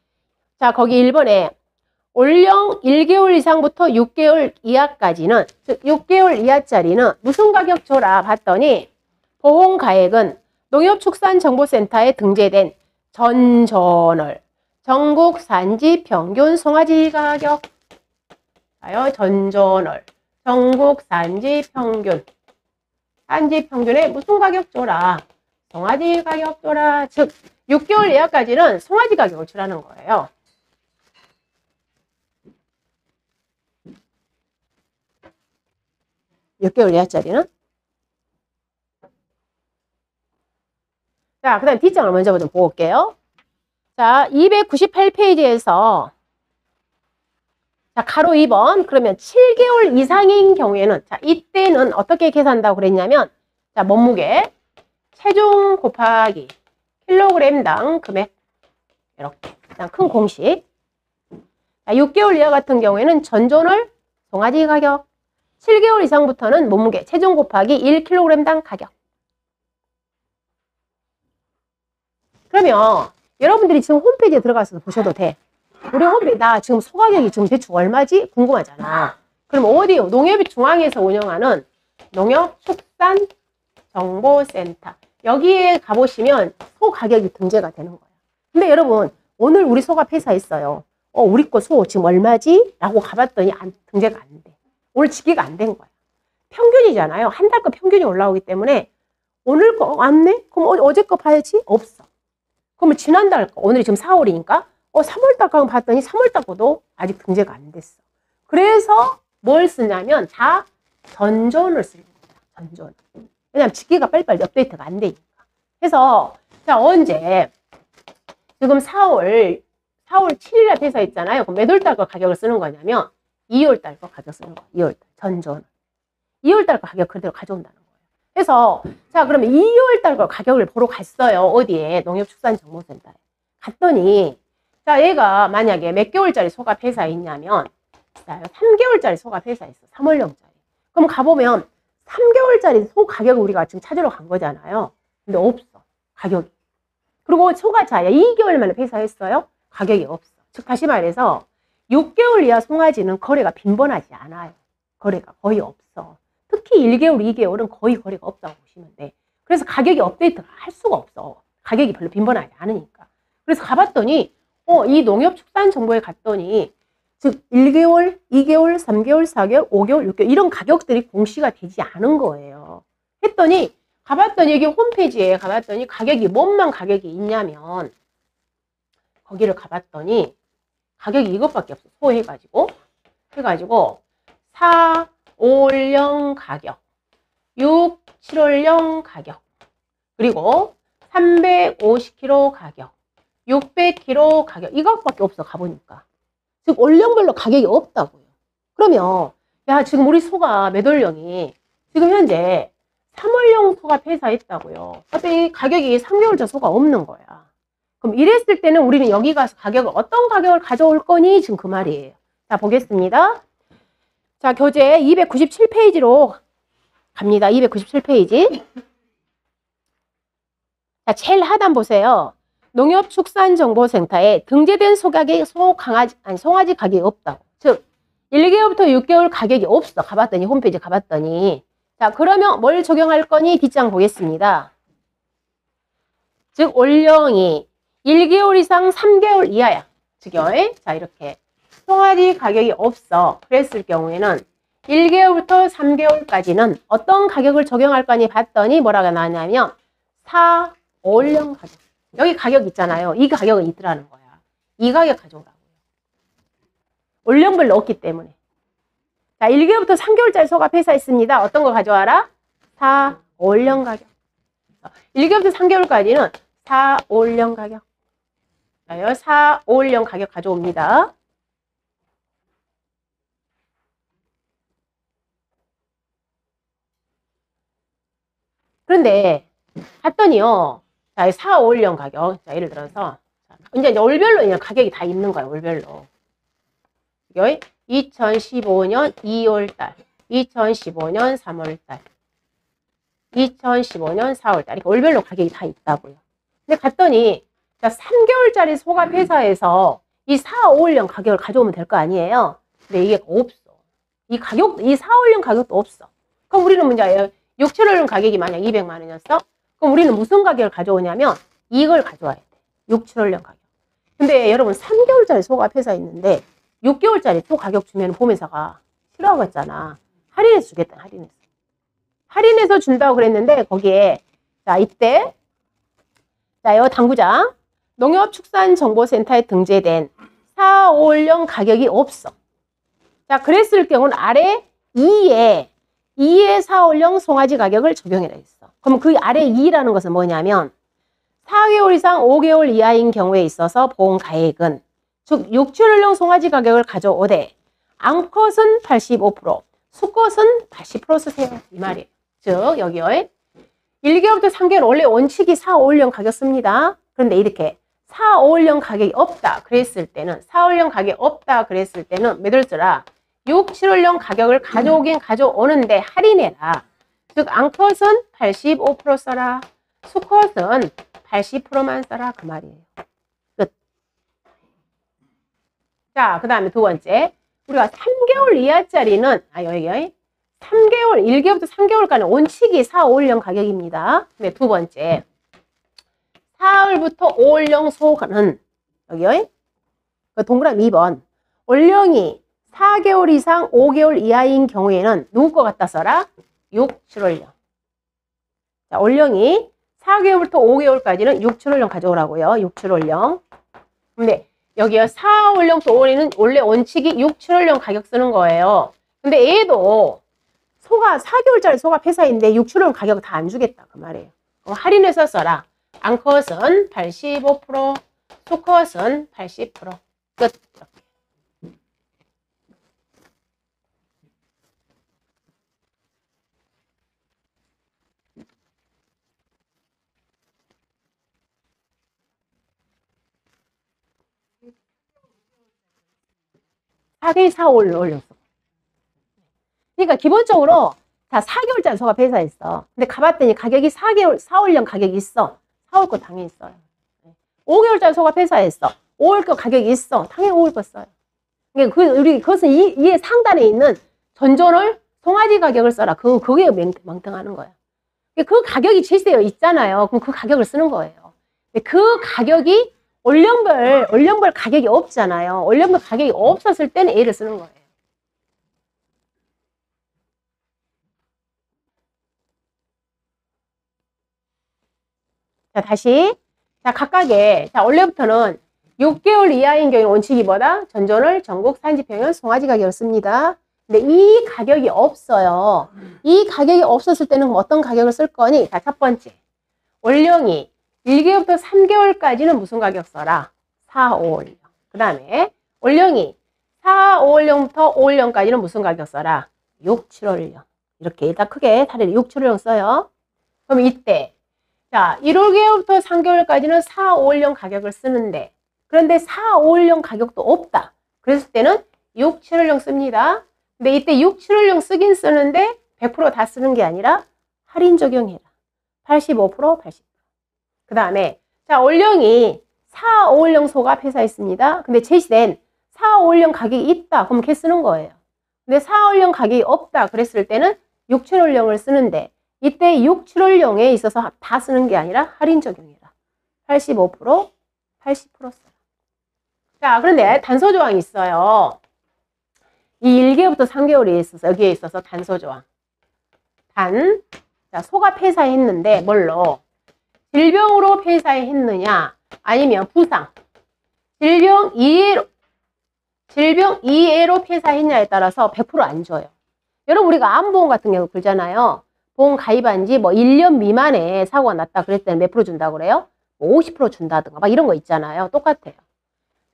자 거기 1번에 원령 1개월 이상부터 6개월 이하까지는 즉 6개월 이하짜리는 무슨 가격 줘라 봤더니 보험가액은 농협축산정보센터에 등재된 전저널 전국 산지 평균 송아지 가격 봐요. 전저널 전국 산지 평균 산지 평균에 무슨 가격 줘라 송아지 가격 줘라 즉 6개월 이하까지는 송아지 가격을 주라는 거예요. 몇 개월 이하짜리는? 자, 그 다음에 뒷장을 먼저 좀 보고 올게요. 자, 298페이지에서 자, 가로 2번 그러면 7개월 이상인 경우에는 자, 이때는 어떻게 계산한다고 그랬냐면 자, 몸무게, 체중 곱하기 킬로그램당 금액 이렇게 일단 큰 공식 자, 6개월 이하 같은 경우에는 전존을 송아지 가격 7개월 이상부터는 몸무게, 체중 곱하기 1kg당 가격. 그러면 여러분들이 지금 홈페이지에 들어가서 보셔도 돼. 우리 홈페이지 나 지금 소가격이 지금 대충 얼마지? 궁금하잖아. 그럼 어디요? 농협이 중앙에서 운영하는 농협축산정보센터. 여기에 가보시면 소 가격이 등재가 되는 거예요. 근데 여러분 오늘 우리 소가 폐사했어요. 우리 거 소 지금 얼마지? 라고 가봤더니 등재가 안 돼. 오늘 집계가 안 된 거야. 평균이잖아요. 한 달 거 평균이 올라오기 때문에 오늘 거 왔네? 그럼 어제 거 봐야지? 없어. 그러면 지난달 거, 오늘이 지금 4월이니까 3월달 거 봤더니 3월달 거도 아직 등재가 안 됐어. 그래서 뭘 쓰냐면 다 전존을 쓰는 거야. 전존. 왜냐면 집계가 빨리빨리 업데이트가 안 되니까. 그래서 자 언제 지금 4월 7일에 폐사했잖아요. 그럼 몇 월달 거 가격을 쓰는 거냐면 2월달 거 가격 쓰는 거예요. 2월달 전존. 2월달 거 가격 그대로 가져온다는 거예요. 그래서 자 그러면 2월달 거 가격을 보러 갔어요. 어디에? 농협축산정보센터에. 갔더니 자 얘가 만약에 몇 개월짜리 소가 폐사했냐면 자 3개월짜리 소가 폐사했어. 3월령짜리. 그럼 가보면 3개월짜리 소 가격을 우리가 지금 찾으러 간 거잖아요. 근데 없어. 가격이. 그리고 소가 자 2개월 만에 폐사했어요. 가격이 없어. 즉 다시 말해서 6개월 이하 송아지는 거래가 빈번하지 않아요. 거래가 거의 없어. 특히 1개월, 2개월은 거의 거래가 없다고 보시면 돼. 그래서 가격이 업데이트가 할 수가 없어. 가격이 별로 빈번하지 않으니까. 그래서 가봤더니 이 농협축산정보에 갔더니 즉 1개월, 2개월, 3개월, 4개월, 5개월, 6개월 이런 가격들이 공시가 되지 않은 거예요. 했더니 가봤더니 여기 홈페이지에 가봤더니 가격이 뭔만 가격이 있냐면 거기를 가봤더니 가격이 이것밖에 없어. 소해가지고 4, 5월령 가격, 6, 7월령 가격, 그리고 350kg 가격, 600kg 가격 이것밖에 없어. 가보니까. 즉 월령별로 가격이 없다고요. 그러면 야 지금 우리 소가 몇 월령이 지금 현재 3월령 소가 폐사했다고요. 그랬더니 가격이 3개월차 소가 없는 거야. 그럼 이랬을 때는 우리는 여기 가서 어떤 가격을 가져올 거니? 지금 그 말이에요. 자, 보겠습니다. 자, 교재 297페이지로 갑니다. 297페이지. 자, 제일 하단 보세요. 농협축산정보센터에 등재된 송아지 가격이 없다고. 즉, 1개월부터 6개월 가격이 없어. 가봤더니, 홈페이지 가봤더니. 자, 그러면 뭘 적용할 거니? 뒷장 보겠습니다. 즉, 올령이 1개월 이상 3개월 이하야. 즉요. 자, 이렇게. 송아지 가격이 없어. 그랬을 경우에는 1개월부터 3개월까지는 어떤 가격을 적용할 거니 봤더니 뭐라고 나왔냐면 4, 5령 가격. 여기 가격 있잖아요. 이 가격은 있더라는 거야. 이 가격 가져오라고요. 올령별로 없기 때문에. 자, 1개월부터 3개월짜리 소가 폐사했습니다. 어떤 거 가져와라? 4, 5령 가격. 1개월부터 3개월까지는 4, 5령 가격. 자, 4, 5령 가격 가져옵니다. 그런데 봤더니요. 자, 4, 5년 가격. 자, 예를 들어서 이제 월별로 그냥 가격이 다 있는 거예요. 월별로. 2015년 2월달, 2015년 3월달, 2015년 4월달. 이렇게 월별로 가격이 다 있다고요. 근데 갔더니 자, 3개월짜리 소가 회사에서 이 4, 5년 가격을 가져오면 될 거 아니에요. 근데 이게 없어. 이 4, 5년 가격도 없어. 그럼 우리는 문제예요. 6, 7월령 가격이 만약 200만 원이었어? 그럼 우리는 무슨 가격을 가져오냐면 이걸 가져와야 돼. 6, 7월령 가격. 근데 여러분 3개월짜리 소가 회사 있는데 6개월짜리 소 가격 주면 보험회사가 싫어하겠잖아. 할인해서 주겠다. 할인해서. 할인해서 준다고 그랬는데 거기에 자 이때 자 요 당구장 농협축산정보센터에 등재된 4, 5월령 가격이 없어. 자 그랬을 경우는 아래 2에 4, 5령 송아지 가격을 적용해라 했어. 그럼 그 아래 2라는 것은 뭐냐면 4개월 이상 5개월 이하인 경우에 있어서 보험 가액은 즉 6, 7월령 송아지 가격을 가져오되 암컷은 85%, 수컷은 80% 쓰세요. 이 말이에요. 즉 여기요. 1개월부터 3개월 원래 원칙이 4, 5령 가격 씁니다. 그런데 이렇게 4, 5령 가격이 없다 그랬을 때는 4, 5령 가격이 없다 그랬을 때는 몇을 쓰라? 6, 7월령 가격을 가져오긴 가져오는데 할인해라. 즉 암컷은 85% 써라. 수컷은 80%만 써라. 그 말이에요. 끝. 자, 그 다음에 두 번째. 우리가 3개월 이하짜리는 여기 3개월, 1개월부터 3개월까지 원칙이 4, 5령 가격입니다. 네, 두 번째. 4월부터 5월령 소는 여기 그 동그라미 2번. 올령이 4개월 이상 5개월 이하인 경우에는 누구 거 갖다 써라? 6, 7월령. 자, 올령이 4개월부터 5개월까지는 6, 7월령 가져오라고요. 6, 7월령. 근데 여기요 4, 5월령 또 5월에는 원래 원칙이 6, 7월령 가격 쓰는 거예요. 근데 얘도 소가 4개월짜리 소가 폐사인데 6, 7월령 가격 다 안 주겠다 그 말이에요. 할인해서 써라. 암컷은 85%, 수컷은 80%. 끝. 이렇게. 사개월 4월 올렸어. 그러니까 기본적으로 자 4개월짜리 소가 폐사했어. 근데 가봤더니 가격이 4개월 4월령 가격이 있어. 4월 거 당연히 써요. 5개월짜리 소가 폐사했어. 5월 거 가격이 있어. 당연히 5월 거 써요. 그러니까 우리 그것은 이 상단에 있는 전전월 송아지 가격을 써라. 그게 멍청하는 거야. 그 가격이 제시되어 있잖아요. 그럼 그 가격을 쓰는 거예요. 근데 그 가격이 올령별 가격이 없잖아요. 올령별 가격이 없었을 때는 A를 쓰는 거예요. 자, 다시. 자, 각각의, 자, 원래부터는 6개월 이하인 경우 원칙이 뭐다? 전전월 전국 산지평균 송아지 가격을 씁니다. 근데 이 가격이 없어요. 이 가격이 없었을 때는 어떤 가격을 쓸 거니? 자, 첫 번째. 올령이 1개월부터 3개월까지는 무슨 가격 써라? 4, 5월령. 그 다음에 올령이 4, 5월령부터 5월령까지는 무슨 가격 써라? 6, 7월령. 이렇게 일단 크게 사례를 6,7월령 써요. 그럼 이때 자 1월 개월부터 3개월까지는 4, 5월령 가격을 쓰는데 그런데 4, 5월령 가격도 없다. 그랬을 때는 6, 7월령 씁니다. 근데 이때 6, 7월령 쓰긴 쓰는데 100% 다 쓰는 게 아니라 할인 적용해라. 85%, 80%. 그 다음에 자 월령이 4, 5월령 소가 폐사했습니다. 근데 제시된 4, 5월령 가격이 있다. 그럼 걔 쓰는 거예요. 근데 4, 5월령 가격이 없다. 그랬을 때는 6, 7월령을 쓰는데 이때 6, 7월령에 있어서 다 쓰는 게 아니라 할인 적용해라. 85%, 80% 써요. 자, 그런데 단서 조항이 있어요. 이 1개월부터 3개월에 있어서 여기에 있어서 단서 조항. 자, 소가 폐사했는데 뭘로? 질병으로 폐사했느냐 아니면 부상. 질병 이해로 폐사했냐에 따라서 100% 안 줘요. 여러분 우리가 암보험 같은 경우 그러잖아요. 보험 가입한 지 뭐 1년 미만에 사고가 났다 그랬을 때는 몇 프로 준다고 그래요? 뭐 50% 준다든가 막 이런 거 있잖아요. 똑같아요.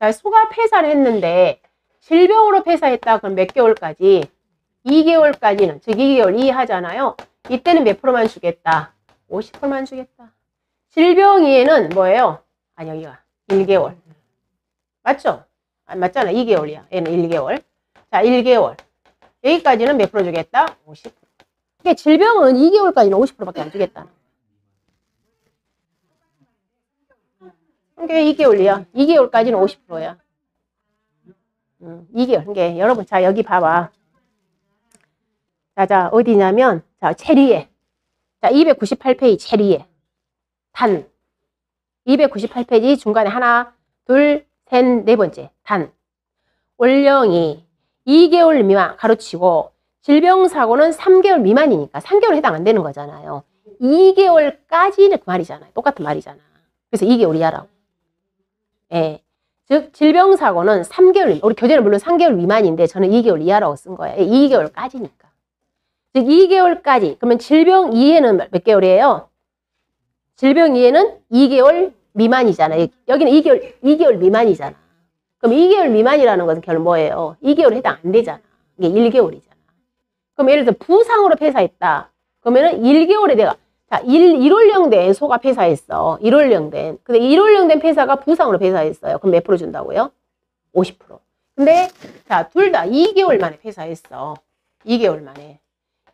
자, 소가 폐사를 했는데 질병으로 폐사했다 그럼 몇 개월까지? 2개월까지는 즉 2개월 이하잖아요. 이때는 몇 프로만 주겠다? 50%만 주겠다. 질병 이해는 뭐예요? 아니 여기가 1개월. 맞죠? 아, 맞잖아. 2개월이야. 얘는 1개월. 자 1개월. 여기까지는 몇 프로 주겠다? 50%. 그러니까 질병은 2개월까지는 50%밖에 안 주겠다. 그게 2개월이야. 2개월까지는 50%야. 2개월. 그게 여러분 자 여기 봐봐. 자 어디냐면 자 체리에. 자 298페이지 체리에. 단. 298페이지 중간에 하나, 둘, 셋, 네 번째. 단. 월령이 2개월 미만 가로치고 질병사고는 3개월 미만이니까 3개월 해당 안 되는 거잖아요. 2개월까지는 그 말이잖아요. 똑같은 말이잖아. 그래서 2개월 이하라고. 예. 즉 질병사고는 3개월, 우리 교재는 물론 3개월 미만인데 저는 2개월 이하라고 쓴 거예요. 2개월까지니까. 즉 2개월까지. 그러면 질병 이해는 몇 개월이에요? 질병 이해는 2개월 미만이잖아요. 여기는 2개월 미만이잖아. 그럼 2개월 미만이라는 것은 결국 뭐예요? 2개월 해당 안 되잖아. 이게 1개월이잖아. 그럼 예를 들어 부상으로 폐사했다. 그러면은 1개월에 내가 자 1월령 된 소가 폐사했어. 1월령 된. 근데 1월령 된 폐사가 부상으로 폐사했어요. 그럼 몇 프로 준다고요? 50%. 근데 자 둘 다 2개월 만에 폐사했어. 2개월 만에.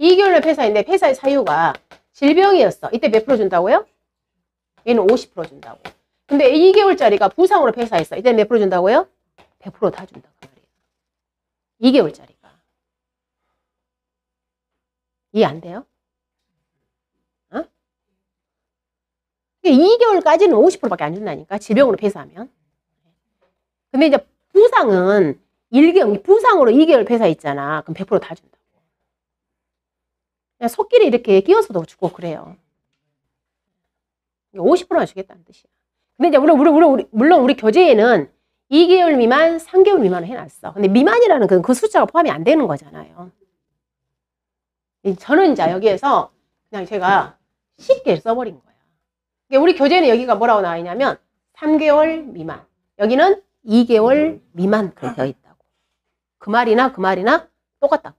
2개월 만에 폐사했는데 폐사의 사유가 질병이었어. 이때 몇 프로 준다고요? 얘는 50% 준다고. 근데 2개월짜리가 부상으로 폐사했어. 이때 몇 프로 준다고요? 100% 다 준다고 말이에요. 2개월짜리가. 이해 안 돼요? 어? 2개월까지는 50%밖에 안 준다니까. 질병으로 폐사하면. 근데 이제 부상은 1개월, 부상으로 2개월 폐사했잖아. 그럼 100% 다 준다고. 그냥 속끼리 이렇게 끼워서도 주고 그래요. 50%만 주겠다는 뜻이야. 근데 이제 물론 우리 교재에는 2개월 미만, 3개월 미만을 해놨어. 근데 미만이라는 그 숫자가 포함이 안 되는 거잖아요. 저는 이제 여기에서 그냥 제가 쉽게 써버린 거야. 우리 교재는 여기가 뭐라고 나와 있냐면 3개월 미만. 여기는 2개월 미만 그렇게 되어 있다고. 그 말이나 똑같다고.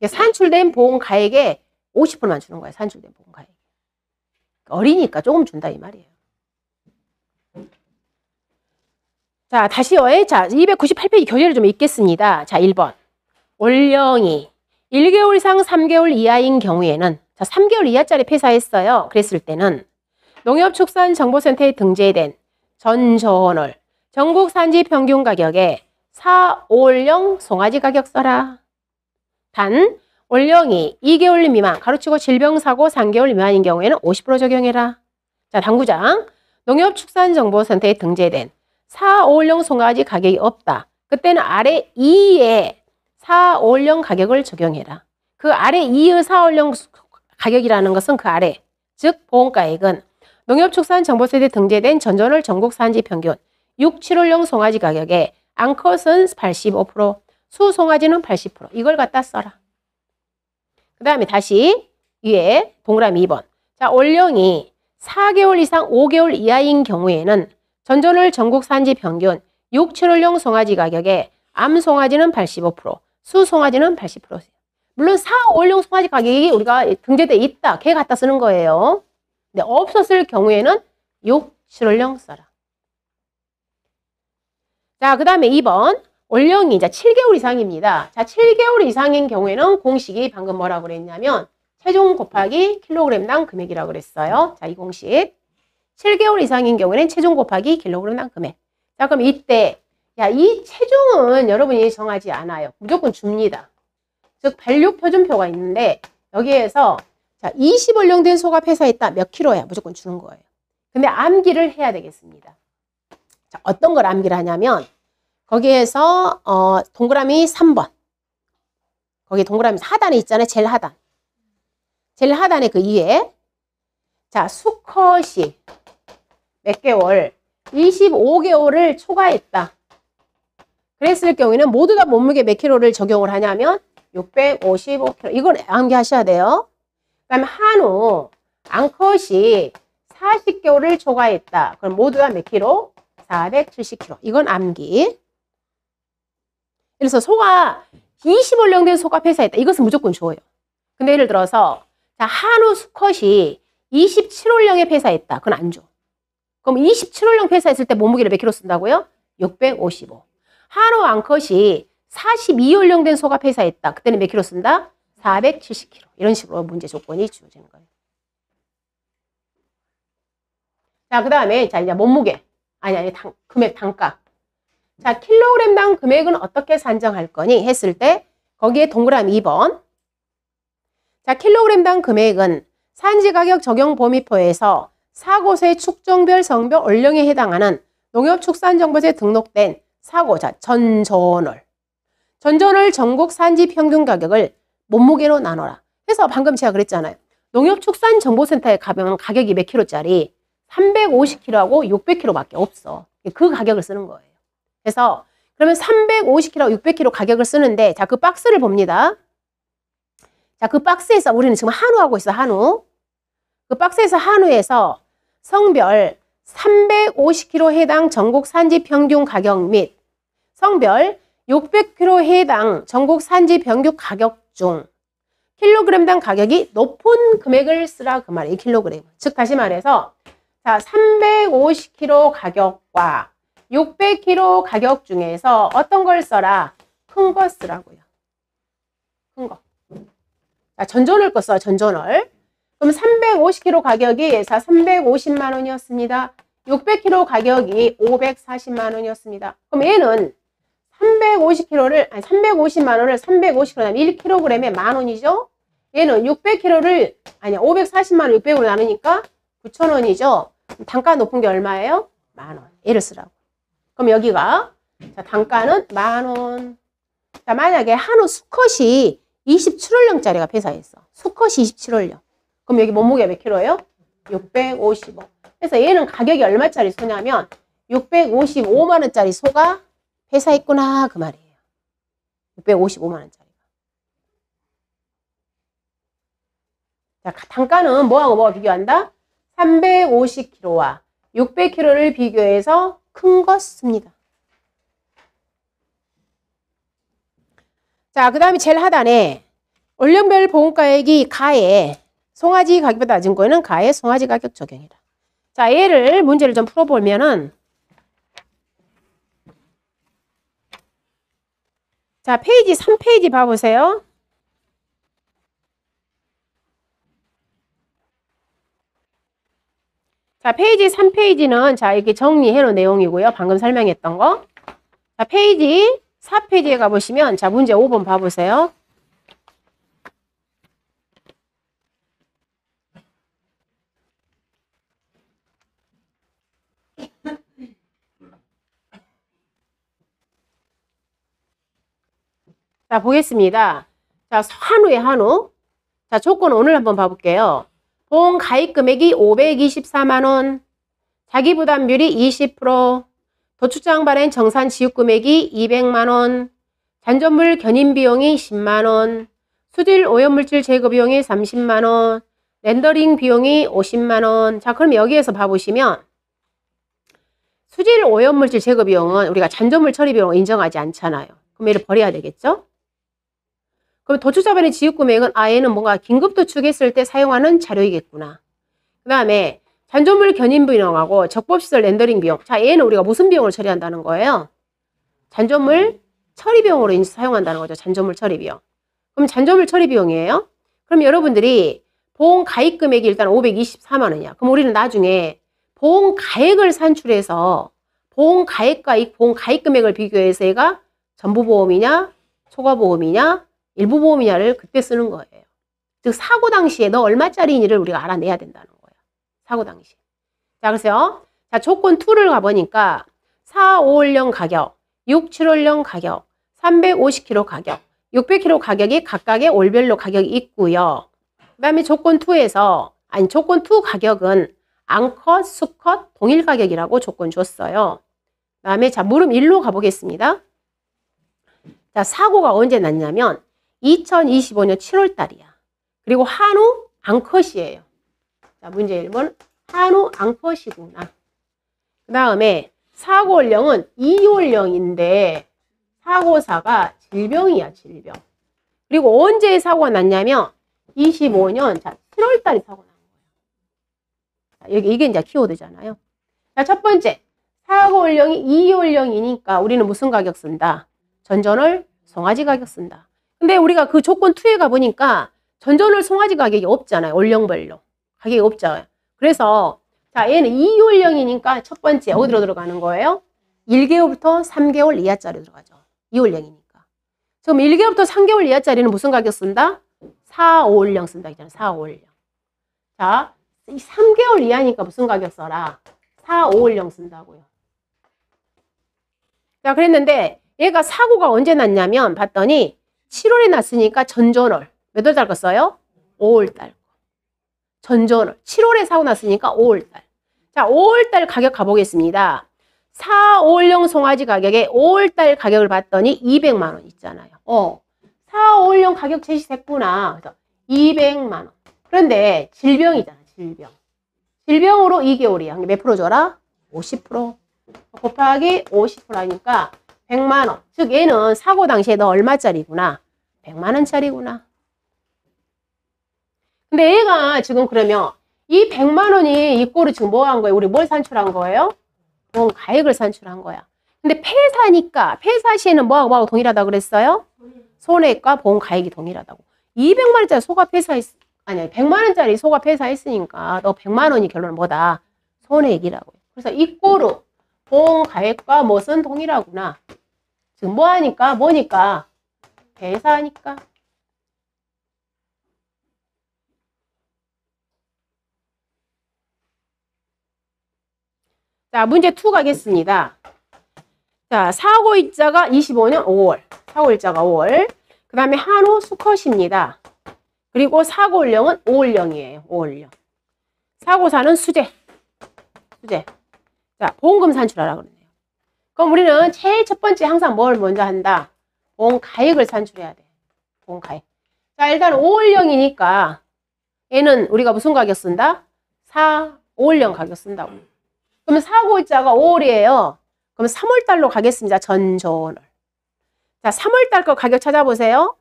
산출된 보험 가액에 50%만 주는 거야. 산출된 보험 가액. 어리니까 조금 준다 이 말이에요. 자, 다시요. 자, 298페이지 교재를 좀 읽겠습니다. 자, 1번. 월령이 1개월 이상 3개월 이하인 경우에는 자, 3개월 이하짜리 폐사했어요. 그랬을 때는 농협축산정보센터에 등재된 전전월 전국 산지 평균 가격에 4, 5월령 송아지 가격 써라. 단 월령이 2개월 미만 가로치고 질병사고 3개월 미만인 경우에는 50% 적용해라. 자, 당구장 농협축산정보센터에 등재된 4, 5월령 송아지 가격이 없다. 그때는 아래 2에 4, 5월령 가격을 적용해라. 그 아래 2의 4, 5월령 가격이라는 것은 그 아래 즉 보험가액은 농협축산정보센터에 등재된 전전월 전국 산지 평균 6, 7월령 송아지 가격에 암컷은 85%, 수송아지는 80% 이걸 갖다 써라. 그 다음에 다시 위에 동그라미 2번. 자, 월령이 4개월 이상 5개월 이하인 경우에는 전전월 전국 산지 평균 6,7월용 송아지 가격에 암 송아지는 85%, 수 송아지는 80%세요. 물론 4, 5월용 송아지 가격이 우리가 등재돼 있다. 걔 갖다 쓰는 거예요. 근데 없었을 경우에는 6, 7월용 써라. 자, 그 다음에 2번. 올령이 이제 7개월 이상입니다. 자, 7개월 이상인 경우에는 공식이 방금 뭐라고 그랬냐면 체중 곱하기 킬로그램당 금액이라고 그랬어요. 자, 이 공식. 7개월 이상인 경우에는 체중 곱하기 킬로그램당 금액. 자, 그럼 이때 야, 이 체중은 여러분이 정하지 않아요. 무조건 줍니다. 즉 반륙 표준표가 있는데 여기에서 자, 20월령 된 소가 폐사했다. 몇 킬로야? 무조건 주는 거예요. 근데 암기를 해야 되겠습니다. 자, 어떤 걸 암기를 하냐면 거기에서 동그라미 3번. 거기 동그라미 하단에 있잖아요. 제일 하단. 제일 하단에 그 위에 자, 수컷이 몇 개월? 25개월을 초과했다. 그랬을 경우에는 모두 다 몸무게 몇 킬로를 적용을 하냐면 655kg. 이걸 암기하셔야 돼요. 그 다음에 한우, 암컷이 40개월을 초과했다. 그럼 모두 다 몇 킬로? 470kg. 이건 암기. 그래서 소가 20월령 된 소가 폐사했다. 이것은 무조건 줘요. 근데 예를 들어서 자, 한우 수컷이 27월령에 폐사했다. 그건 안 줘. 그럼 27월령 폐사했을 때 몸무게를 몇 킬로 쓴다고요? 655. 한우 암컷이 42월령 된 소가 폐사했다. 그때는 몇 킬로 쓴다? 470kg. 이런 식으로 문제 조건이 주어지는 거예요. 자, 그 다음에 자, 이제 몸무게. 아니, 금액, 단가. 자, 킬로그램당 금액은 어떻게 산정할 거니? 했을 때 거기에 동그라미 2번. 자, 킬로그램당 금액은 산지가격 적용 범위표에서 사고세 축종별 성별 원령에 해당하는 농협축산정보지에 등록된 사고, 자, 전전월. 전전월 전국 산지 평균 가격을 몸무게로 나눠라. 그래서 방금 제가 그랬잖아요. 농협축산정보센터에 가면 가격이 몇 킬로짜리? 350kg하고 600kg밖에 없어. 그 가격을 쓰는 거예요. 그래서 그러면 350kg, 600kg 가격을 쓰는데 자, 그 박스를 봅니다. 자, 그 박스에서 우리는 지금 한우하고 있어, 한우. 그 박스에서 한우에서 성별 350kg 해당 전국 산지 평균 가격 및 성별 600kg 해당 전국 산지 평균 가격 중 킬로그램당 가격이 높은 금액을 쓰라 그 말이에요. 킬로그램. 즉 다시 말해서 자, 350kg 가격과 600kg 가격 중에서 어떤 걸 써라? 큰 거 쓰라고요. 큰 거. 자, 전전월 거 써, 전전월. 그럼 350kg 가격이 자, 350만 원이었습니다. 600kg 가격이 540만 원이었습니다. 그럼 얘는 350kg를, 아니, 350만 원을 350kg, 1kg에 만 원이죠? 얘는 600kg를, 아니, 540만 원 600으로 나누니까 9,000원이죠? 단가 높은 게 얼마예요? 만 원. 얘를 쓰라고. 그럼 여기가, 자, 단가는 만 원. 자, 만약에 한우 수컷이 27월령짜리가 폐사했어. 수컷이 27월령. 그럼 여기 몸무게 몇 킬로예요? 655. 그래서 얘는 가격이 얼마짜리 소냐면 655만 원짜리 소가 폐사했구나 그 말이에요. 655만 원짜리가. 자, 단가는 뭐하고 뭐가 비교한다? 350kg와 600kg를 비교해서 큰 거 씁니다. 자, 그 다음에 제일 하단에 올령별 보험가액이 가에 송아지 가격보다 낮은 거에는 가에 송아지 가격 적용이다. 자, 얘를 문제를 좀 풀어보면은 자, 페이지 3페이지 봐보세요. 자, 페이지 3페이지는 자, 이렇게 정리해 놓은 내용이고요. 방금 설명했던 거. 자, 페이지 4페이지에 가보시면 자, 문제 5번 봐보세요. 자, 보겠습니다. 자, 한우의 한우. 자, 조건 오늘 한번 봐볼게요. 보험 가입 금액이 524만 원, 자기 부담률이 20%, 도축장 발행 정산 지급 금액이 200만 원, 잔존물 견인 비용이 10만 원, 수질 오염물질 제거 비용이 30만 원, 렌더링 비용이 50만 원. 자, 그럼 여기에서 봐보시면 수질 오염물질 제거 비용은 우리가 잔존물 처리 비용을 인정하지 않잖아요. 그럼 얘를 버려야 되겠죠? 그럼 도축자반의 지급금액은 얘는 뭔가 긴급 도축했을 때 사용하는 자료이겠구나. 그 다음에 잔존물 견인 비용하고 적법시설 렌더링 비용. 자, 얘는 우리가 무슨 비용을 처리한다는 거예요? 잔존물 처리 비용으로 사용한다는 거죠. 잔존물 처리 비용. 그럼 잔존물 처리 비용이에요? 그럼 여러분들이 보험 가입 금액이 일단 524만 원이야. 그럼 우리는 나중에 보험 가액을 산출해서 보험 가액과 이 보험 가입 금액을 비교해서 얘가 전부 보험이냐, 초과 보험이냐, 일부 보험이냐를 그때 쓰는 거예요. 즉 사고 당시에 너 얼마짜리인지를 우리가 알아내야 된다는 거예요. 사고 당시. 자, 그래서 자, 조건 2를 가보니까 4510 가격, 6710 가격, 350kg 가격, 600kg 가격이 각각의 월별로 가격이 있고요. 그 다음에 조건 2에서 조건 2 가격은 암컷, 수컷, 동일 가격이라고 조건 줬어요. 그 다음에 자, 물음 1로 가보겠습니다. 자, 사고가 언제 났냐면 2025년 7월 달이야. 그리고 한우 암컷이에요. 자, 문제 1번 한우 암컷이구나. 그 다음에 사고 연령은 2월령인데 사고사가 질병이야, 질병. 그리고 언제 사고가 났냐면 25년 자, 7월 달에 사고 난 거예요. 자, 여기 이게 이제 키워드잖아요. 자, 첫 번째 사고 연령이 2월령이니까 우리는 무슨 가격 쓴다? 전전월 송아지 가격 쓴다. 근데 우리가 그 조건 2에 가보니까 전전월 송아지 가격이 없잖아요. 월령별로. 가격이 없잖아요. 그래서 자, 얘는 2월령이니까 첫 번째 어디로 들어가는 거예요? 1개월부터 3개월 이하짜리 들어가죠. 2월령이니까. 그럼 1개월부터 3개월 이하짜리는 무슨 가격 쓴다? 4, 5월령 쓴다. 있잖아요. 4, 5월령. 자, 3개월 이하니까 무슨 가격 써라? 4, 5월령 쓴다고요. 자, 그랬는데 얘가 사고가 언제 났냐면 봤더니 7월에 났으니까 전전월. 몇 월 달 거 써요? 5월 달 거. 전전월. 7월에 사고 났으니까 5월 달. 자, 5월 달 가격 가보겠습니다. 4, 5월령 송아지 가격에 5월 달 가격을 봤더니 200만 원 있잖아요. 4, 5월령 가격 제시됐구나. 그래서 200만 원. 그런데 질병이잖아, 질병. 질병으로 2개월이야. 몇 프로 줘라? 50%. 곱하기 50%니까 100만 원. 즉 얘는 사고 당시에 너 얼마짜리구나? 100만 원짜리구나. 근데 얘가 지금 그러면 이 100만 원이 이 꼴을 지금 뭐 한 거예요? 우리 뭘 산출한 거예요? 보험 가액을 산출한 거야. 근데 폐사니까 폐사 시에는 뭐하고 동일하다 그랬어요? 손해액과 보험 가액이 동일하다고. 200만 원짜리 소가 폐사했 아니 100만 원짜리 소가 폐사했으니까 너 100만 원이 결론은 뭐다? 손해액이라고. 그래서 이 꼴로 보험 가액과 무엇은 동일하구나. 지금 뭐 하니까? 뭐니까? 폐사하니까. 자, 문제 2 가겠습니다. 자, 사고일자가 25년 5월. 사고일자가 5월. 그 다음에 한우 수컷입니다. 그리고 사고연령은 5월령이에요. 5월령. 사고사는 수재. 수재. 자, 보험금 산출하라 그러네요. 그럼 우리는 제일 첫 번째 항상 뭘 먼저 한다? 보험 가액을 산출해야 돼. 보험 가액. 자, 일단 5월령이니까 얘는 우리가 무슨 가격 쓴다? 5월령 가격 쓴다고. 그러면 사고일자가 5월이에요. 그럼 3월달로 가겠습니다. 전전월. 자, 3월달 거 가격 찾아보세요.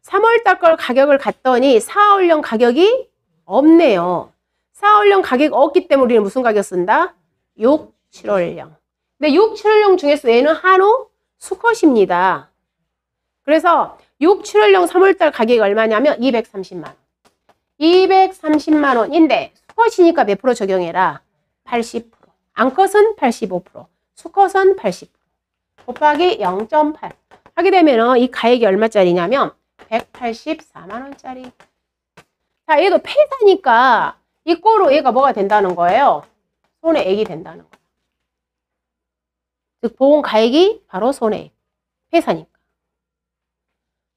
3월달 걸 가격을 갔더니 4월령 가격이 없네요. 4월령 가격이 없기 때문에 우리는 무슨 가격 쓴다? 6, 7월령. 근데 6, 7월령 중에서 얘는 한우 수컷입니다. 그래서 6, 7월령 3월달 가격이 얼마냐면 230만 원. 230만 원인데 수컷이니까 몇 프로 적용해라? 80%. 암컷은 85%. 수컷은 80%. 곱하기 0.8. 하게 되면 이 가액이 얼마짜리냐면 184만 원짜리. 자, 얘도 폐사니까 이 꼴로 얘가 뭐가 된다는 거예요? 손해액이 된다는 거예요. 즉 보험 가액이 바로 손해액. 폐사니까.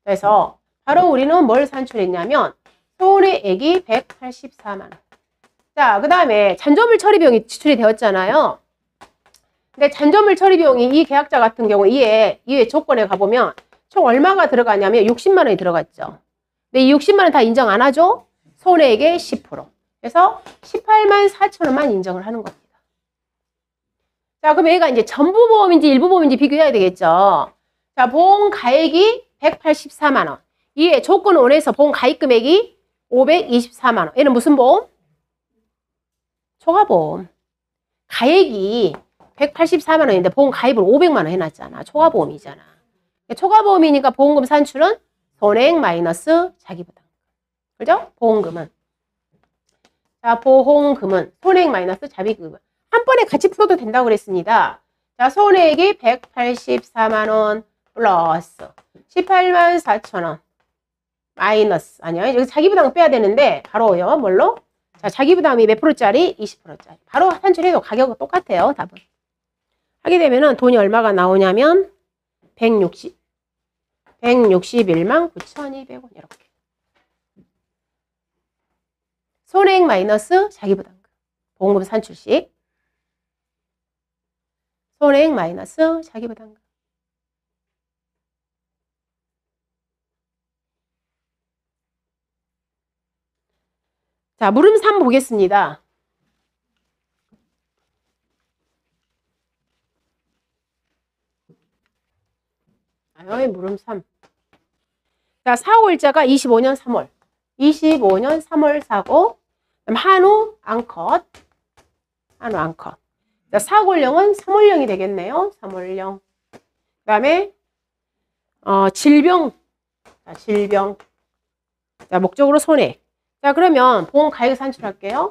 그래서 바로 우리는 뭘 산출했냐면 손해액이 184만 원. 자, 그 다음에 잔존물 처리 비용이 지출이 되었잖아요. 근데 잔존물 처리 비용이 이 계약자 같은 경우 이에 조건에 가보면 총 얼마가 들어가냐면 60만 원이 들어갔죠. 근데 이 60만 원 다 인정 안 하죠? 손해액의 10%. 그래서 18만 4천 원만 인정을 하는 겁니다. 자, 그럼 얘가 이제 전부 보험인지 일부 보험인지 비교해야 되겠죠. 자, 보험 가액이 184만 원. 이에 조건 1에서 보험 가입 금액이 524만 원. 얘는 무슨 보험? 초과보험. 가액이 184만 원인데 보험 가입을 500만 원 해놨잖아. 초과보험이잖아. 초과보험이니까 보험금 산출은 손해액 마이너스 자기부담. 그죠? 보험금은. 자, 보험금은 손해액 마이너스 자기부담. 한 번에 같이 풀어도 된다고 그랬습니다. 자, 손해액이 184만 원 플러스 18만 4천 원 마이너스. 아니요. 여기 자기부담 빼야 되는데 바로요. 뭘로? 자, 자기부담이 몇 프로짜리? 20%짜리. 바로 산출해도 가격은 똑같아요. 답은. 하게 되면은 돈이 얼마가 나오냐면 161만 9,200원 이렇게. 손해액 마이너스 자기부담금. 보험금 산출식. 손해액 마이너스 자기부담금. 자, 물음 3 보겠습니다. 여기 물음 3. 자, 사고일자가 25년 3월. 25년 3월 사고. 그럼 한우 암컷. 한우 암컷. 자, 사고일령은 3월령이 되겠네요. 3월령. 그 다음에 질병. 자, 질병. 자, 목적으로 손해. 자, 그러면 보험가액 산출할게요.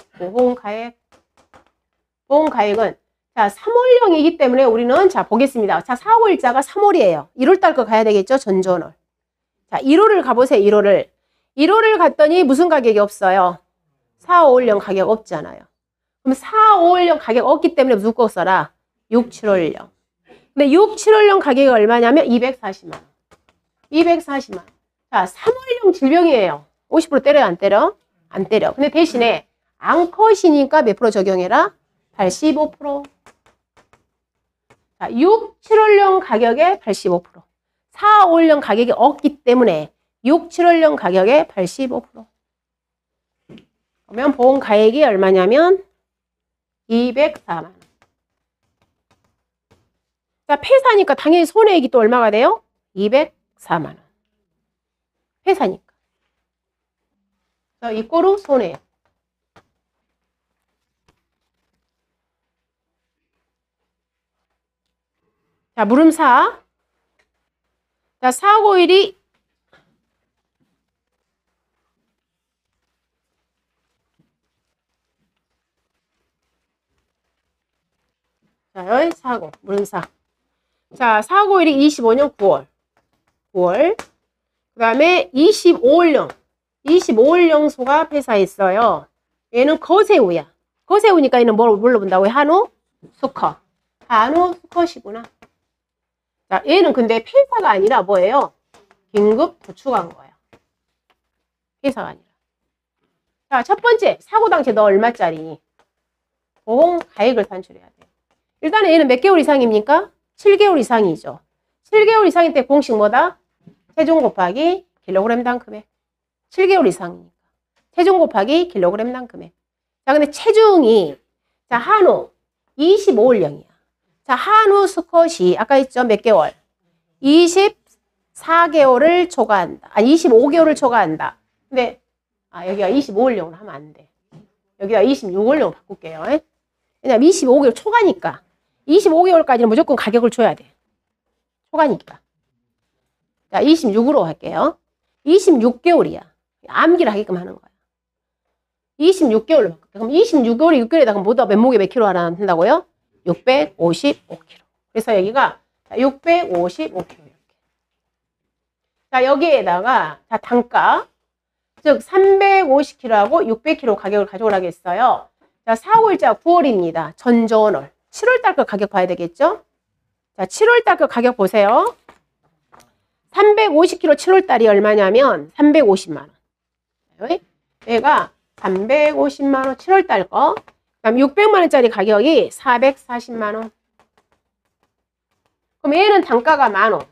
보험가액은 자, 3월령이기 때문에 우리는 자, 보겠습니다. 자, 사고일자가 3월이에요. 1월달 거 가야 되겠죠? 전전월. 자, 1월을 가보세요. 1월을. 1월을 갔더니 무슨 가격이 없어요? 4, 5월령 가격 없잖아요. 그럼 4, 5월령 가격 없기 때문에 무슨 거 써라? 6, 7월령. 근데 6, 7월령 가격이 얼마냐면 240만 원. 240만 원. 자, 3월령 질병이에요. 50% 때려요? 안 때려? 안 때려. 근데 대신에 암컷이니까 몇 프로 적용해라? 85%. 자, 6, 7월령 가격에 85%. 4, 5월령 가격이 없기 때문에 6, 7월령 가격에 85%. 그러면 보험 가액이 얼마냐면 204만 원. 자, 폐사니까 당연히 손해액이 또 얼마가 돼요? 204만 원. 폐사니까. 자, 이꼬르 손해액. 자, 물음 4. 자, 사고일이 자, 여기 사고, 물음 4. 자, 사고일이 25년 9월. 그 다음에 25월령. 25월령 소가 폐사했어요. 얘는 거세우야. 거세우니까 얘는 뭘로 본다고요? 한우? 수컷. 한우 수컷이구나. 자, 얘는 근데 폐사가 아니라 뭐예요? 긴급 도축한 거예요. 폐사가 아니라. 자, 첫 번째, 사고 당시에 너 얼마짜리? 보험 가액을 산출해야 돼. 일단은 얘는 몇 개월 이상입니까? 7개월 이상이죠. 7개월 이상일 때 공식 뭐다? 체중 곱하기 킬로그램당 금액. 7개월 이상이니까. 체중 곱하기 킬로그램당 금액. 자, 근데 체중이, 자, 한우 25월령이야. 자, 한우 수컷이 아까 했죠? 몇 개월? 24개월을 초과한다. 아니, 25개월을 초과한다. 근데 여기가 25월령으로 하면 안 돼. 여기가 26월령으로 바꿀게요. 왜냐면 25개월 초과니까. 25개월까지는 무조건 가격을 줘야 돼. 초과니까. 자, 26으로 할게요. 26개월이야. 암기를 하게끔 하는 거야. 26개월로 바꿀게요. 그럼 26개월에 6개월에다가 뭐다 맨목에 몇 킬로 하나 한다고요? 655kg. 그래서 여기가 655kg 이렇게. 자, 여기에다가 자, 단가 즉 350kg하고 600kg 가격을 가져오라고 했어요. 자, 사고일자 9월입니다. 전전월. 7월달 거 가격 봐야 되겠죠? 자, 7월달 거 가격 보세요. 350kg 7월달이 얼마냐면 350만 원. 얘가 350만 원 7월달 거. 그다음 600만 원짜리 가격이 440만 원. 그럼 얘는 단가가 10,000원.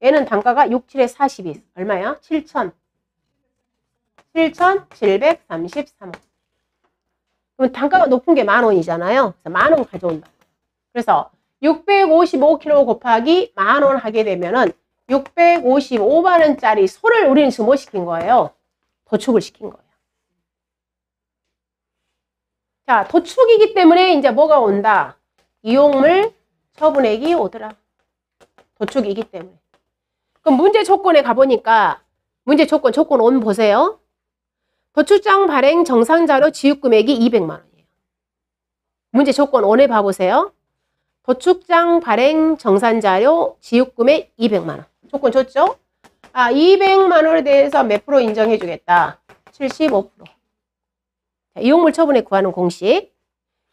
얘는 단가가 6, 7에 42. 얼마야? 7,733원. 그럼 단가가 높은 게 10,000원이잖아요. 그래서 10,000원 가져온다. 그래서 655kg 곱하기 10,000원 하게 되면은 655만 원짜리 소를 우리는 지금 뭐 시킨 거예요? 도축을 시킨 거예요. 자, 도축이기 때문에 이제 뭐가 온다? 이용물 처분액이 오더라. 도축이기 때문에. 그럼 문제 조건에 가보니까 문제 조건 5 보세요. 도축장 발행 정산자료 지급금액이 200만 원이에요. 문제 조건 5에 봐보세요. 도축장 발행 정산자료 지급금액 200만 원. 조건 줬죠? 200만 원에 대해서 몇 프로 인정해 주겠다? 75%. 자, 이용물 처분액 구하는 공식.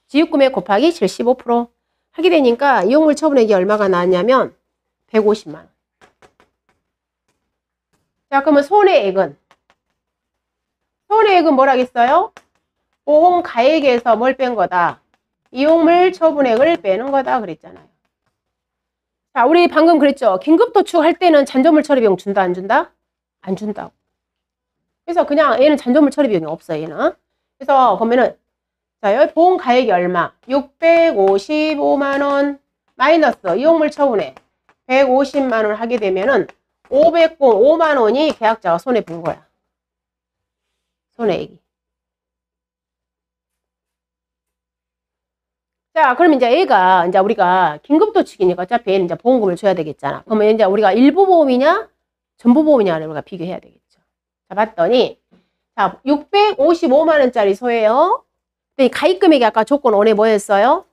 지급금액 곱하기 75% 하게 되니까 이용물 처분액이 얼마가 나왔냐면 150만 원. 자, 그러면 손해액은? 손해액은 뭐라겠어요? 보험가액에서 뭘 뺀 거다? 이용물 처분액을 빼는 거다 그랬잖아요. 자, 우리 방금 그랬죠? 긴급도축 할 때는 잔존물 처리비용 준다, 안 준다? 안 준다고. 그래서 그냥 얘는 잔존물 처리비용이 없어, 얘는. 그래서 보면은, 자, 여기 보험가액이 얼마? 655만 원 마이너스 이용물 처분액 150만 원 하게 되면은 505만 원이 계약자가 손해 본 거야. 손해액이. 자, 그럼 이제 얘가, 이제 우리가 긴급도축이니까 어차피 얘는 이제 보험금을 줘야 되겠잖아. 그러면 이제 우리가 일부 보험이냐, 전부 보험이냐를 우리가 비교해야 되겠죠. 자, 봤더니, 자, 655만 원짜리 소예요. 근데 가입 금액이 아까 조건 5에 뭐였어요?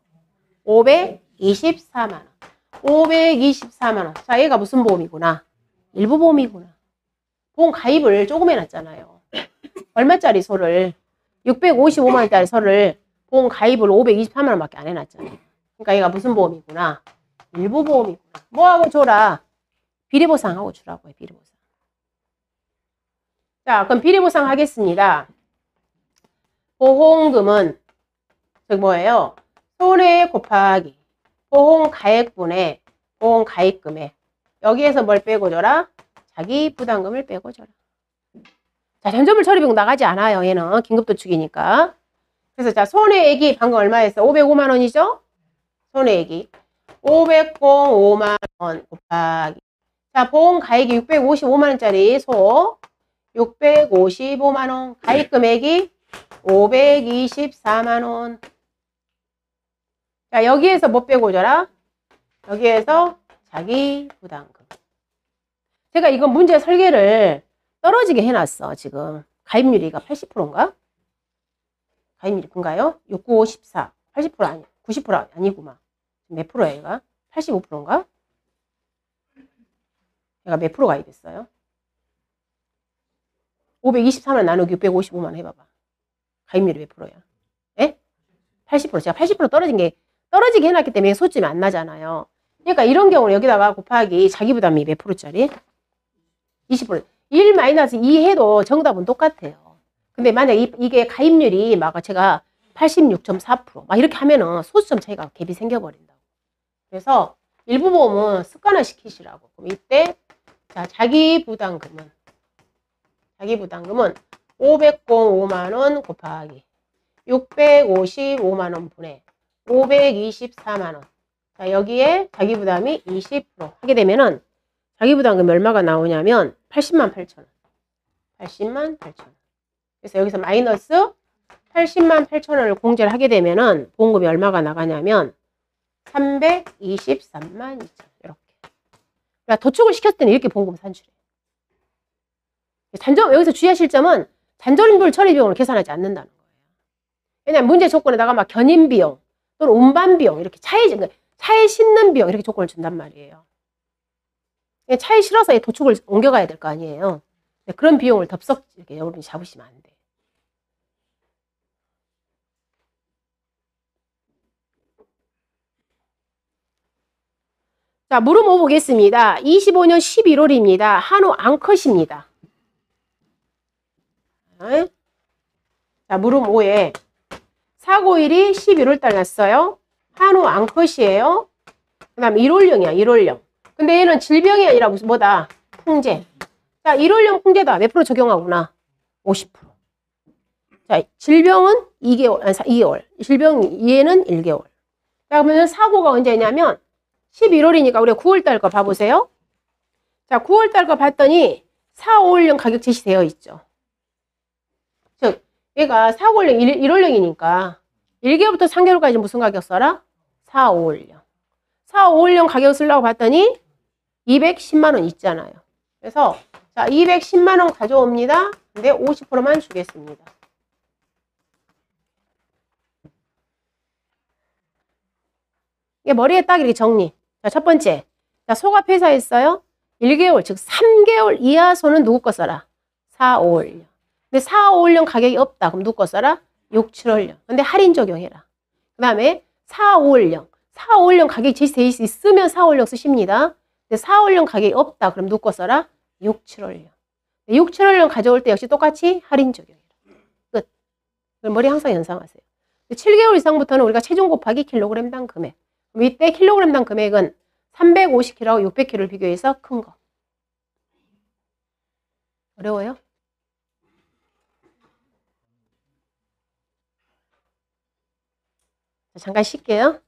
524만 원. 524만 원. 자, 얘가 무슨 보험이구나? 일부 보험이구나. 보험 가입을 조금 해놨잖아요. 얼마짜리 소를? 655만 원짜리 소를 보험 가입을 524만 원밖에 안 해놨잖아요. 그러니까 얘가 무슨 보험이구나? 일부 보험이구나. 뭐하고 줘라? 비리보상하고 주라고 해, 비리보상. 자, 그럼 비리보상 하겠습니다. 보험금은, 즉 뭐예요? 손해 곱하기 보험 가액분의 보험 가입금액. 여기에서 뭘 빼고 줘라? 자기 부담금을 빼고 줘라. 자, 잔존물 처리비용 나가지 않아요. 얘는 긴급도축이니까. 그래서 자, 손해액이 방금 얼마였어? 505만 원이죠? 손해액이 505만 원 곱하기. 자, 보험 가액이 655만 원짜리 소 655만 원. 가입 금액이 524만 원. 자, 여기에서 뭐 빼고 줘라? 여기에서 자기 부담금. 제가 이건 문제 설계를 떨어지게 해놨어, 지금. 가입률이가 80%인가? 가입률이 뭔가요? 6954. 80% 아니, 90% 아니구만. 몇 프로야, 얘가? 85%인가? 얘가 몇 프로 가입했어요? 523만 나누기 655만 해봐봐. 가입률이 몇 프로야? 예? 80%. 제가 80% 떨어지게 해놨기 때문에 소점이 안 나잖아요. 그러니까 이런 경우는 여기다가 곱하기 자기 부담이 몇 프로짜리? 20%. 1-2 해도 정답은 똑같아요. 근데 만약 이게 가입률이 막 제가 86.4% 막 이렇게 하면은 소수점 차이가 갭이 생겨버린다고. 그래서 일부 보험은 습관화 시키시라고. 그럼 이때 자, 자기 부담금은 505만 원 곱하기 655만 원 분의 524만 원. 자, 여기에 자기 부담이 20% 하게 되면은 자기 부담금이 얼마가 나오냐면 80만 8천 원. 80만 8천 원. 그래서 여기서 마이너스 80만 8천 원을 공제를 하게 되면은 보험금이 얼마가 나가냐면 323만 2천 원. 이렇게. 그러니까 도축을 시켰을 때는 이렇게 보험금 산출해. 여기서 주의하실 점은 잔존물 처리 비용을 계산하지 않는다는 거예요. 왜냐하면 문제 조건에다가 막 견인 비용 또는 운반 비용 이렇게 차에 싣는 비용 이렇게 조건을 준단 말이에요. 차에 실어서 도축을 옮겨가야 될 거 아니에요. 그런 비용을 덥석 이렇게 여러분이 잡으시면 안 돼. 자, 물음 5 보겠습니다. 25년 11월입니다. 한우 앙컷입니다. 자, 물음 5에 사고일이 11월 달 났어요. 한우 앙컷이에요. 그 다음 1월령이야, 1월령. 근데 얘는 질병이 아니라 무슨 뭐다? 풍제. 자, 1월령 풍제다. 몇 프로 적용하구나? 50%. 자, 질병은 2개월, 2개월. 질병 얘는 1개월. 자, 그러면 사고가 언제냐면 11월이니까 우리가 9월달 거 봐보세요. 자, 9월달 거 봤더니 4, 5, 1령 가격 제시되어 있죠. 즉, 얘가 4, 5, 1령 1월령이니까 1개월부터 3개월까지 무슨 가격 써라? 4, 5, 1령. 4, 5, 1령 가격 쓰려고 봤더니 210만 원 있잖아요. 그래서 자, 210만 원 가져옵니다. 근데 50%만 주겠습니다. 이게 머리에 딱 이렇게 정리. 자, 첫 번째. 자, 소갑회사 했어요. 1개월, 즉 3개월 이하 손은 누구 거 써라? 4, 5, 1령. 근데 4, 5, 1령 가격이 없다. 그럼 누구 거 써라? 6, 7, 8령. 근데 할인 적용해라. 그 다음에 4, 5, 1령. 4, 5, 1령 가격이 제시되어 있으면 4, 5, 1령 쓰십니다. 근데 4, 5, 1령 가격이 없다. 그럼 누구 거 써라? 6, 7, 8령. 6, 7, 8령 가져올 때 역시 똑같이 할인 적용해라. 끝. 그럼 머리 항상 연상하세요. 7개월 이상부터는 우리가 체중 곱하기 킬로그램당 금액. 이때 킬로그램당 금액은 350kg하고 600kg를 비교해서 큰 거. 어려워요? 잠깐 쉴게요.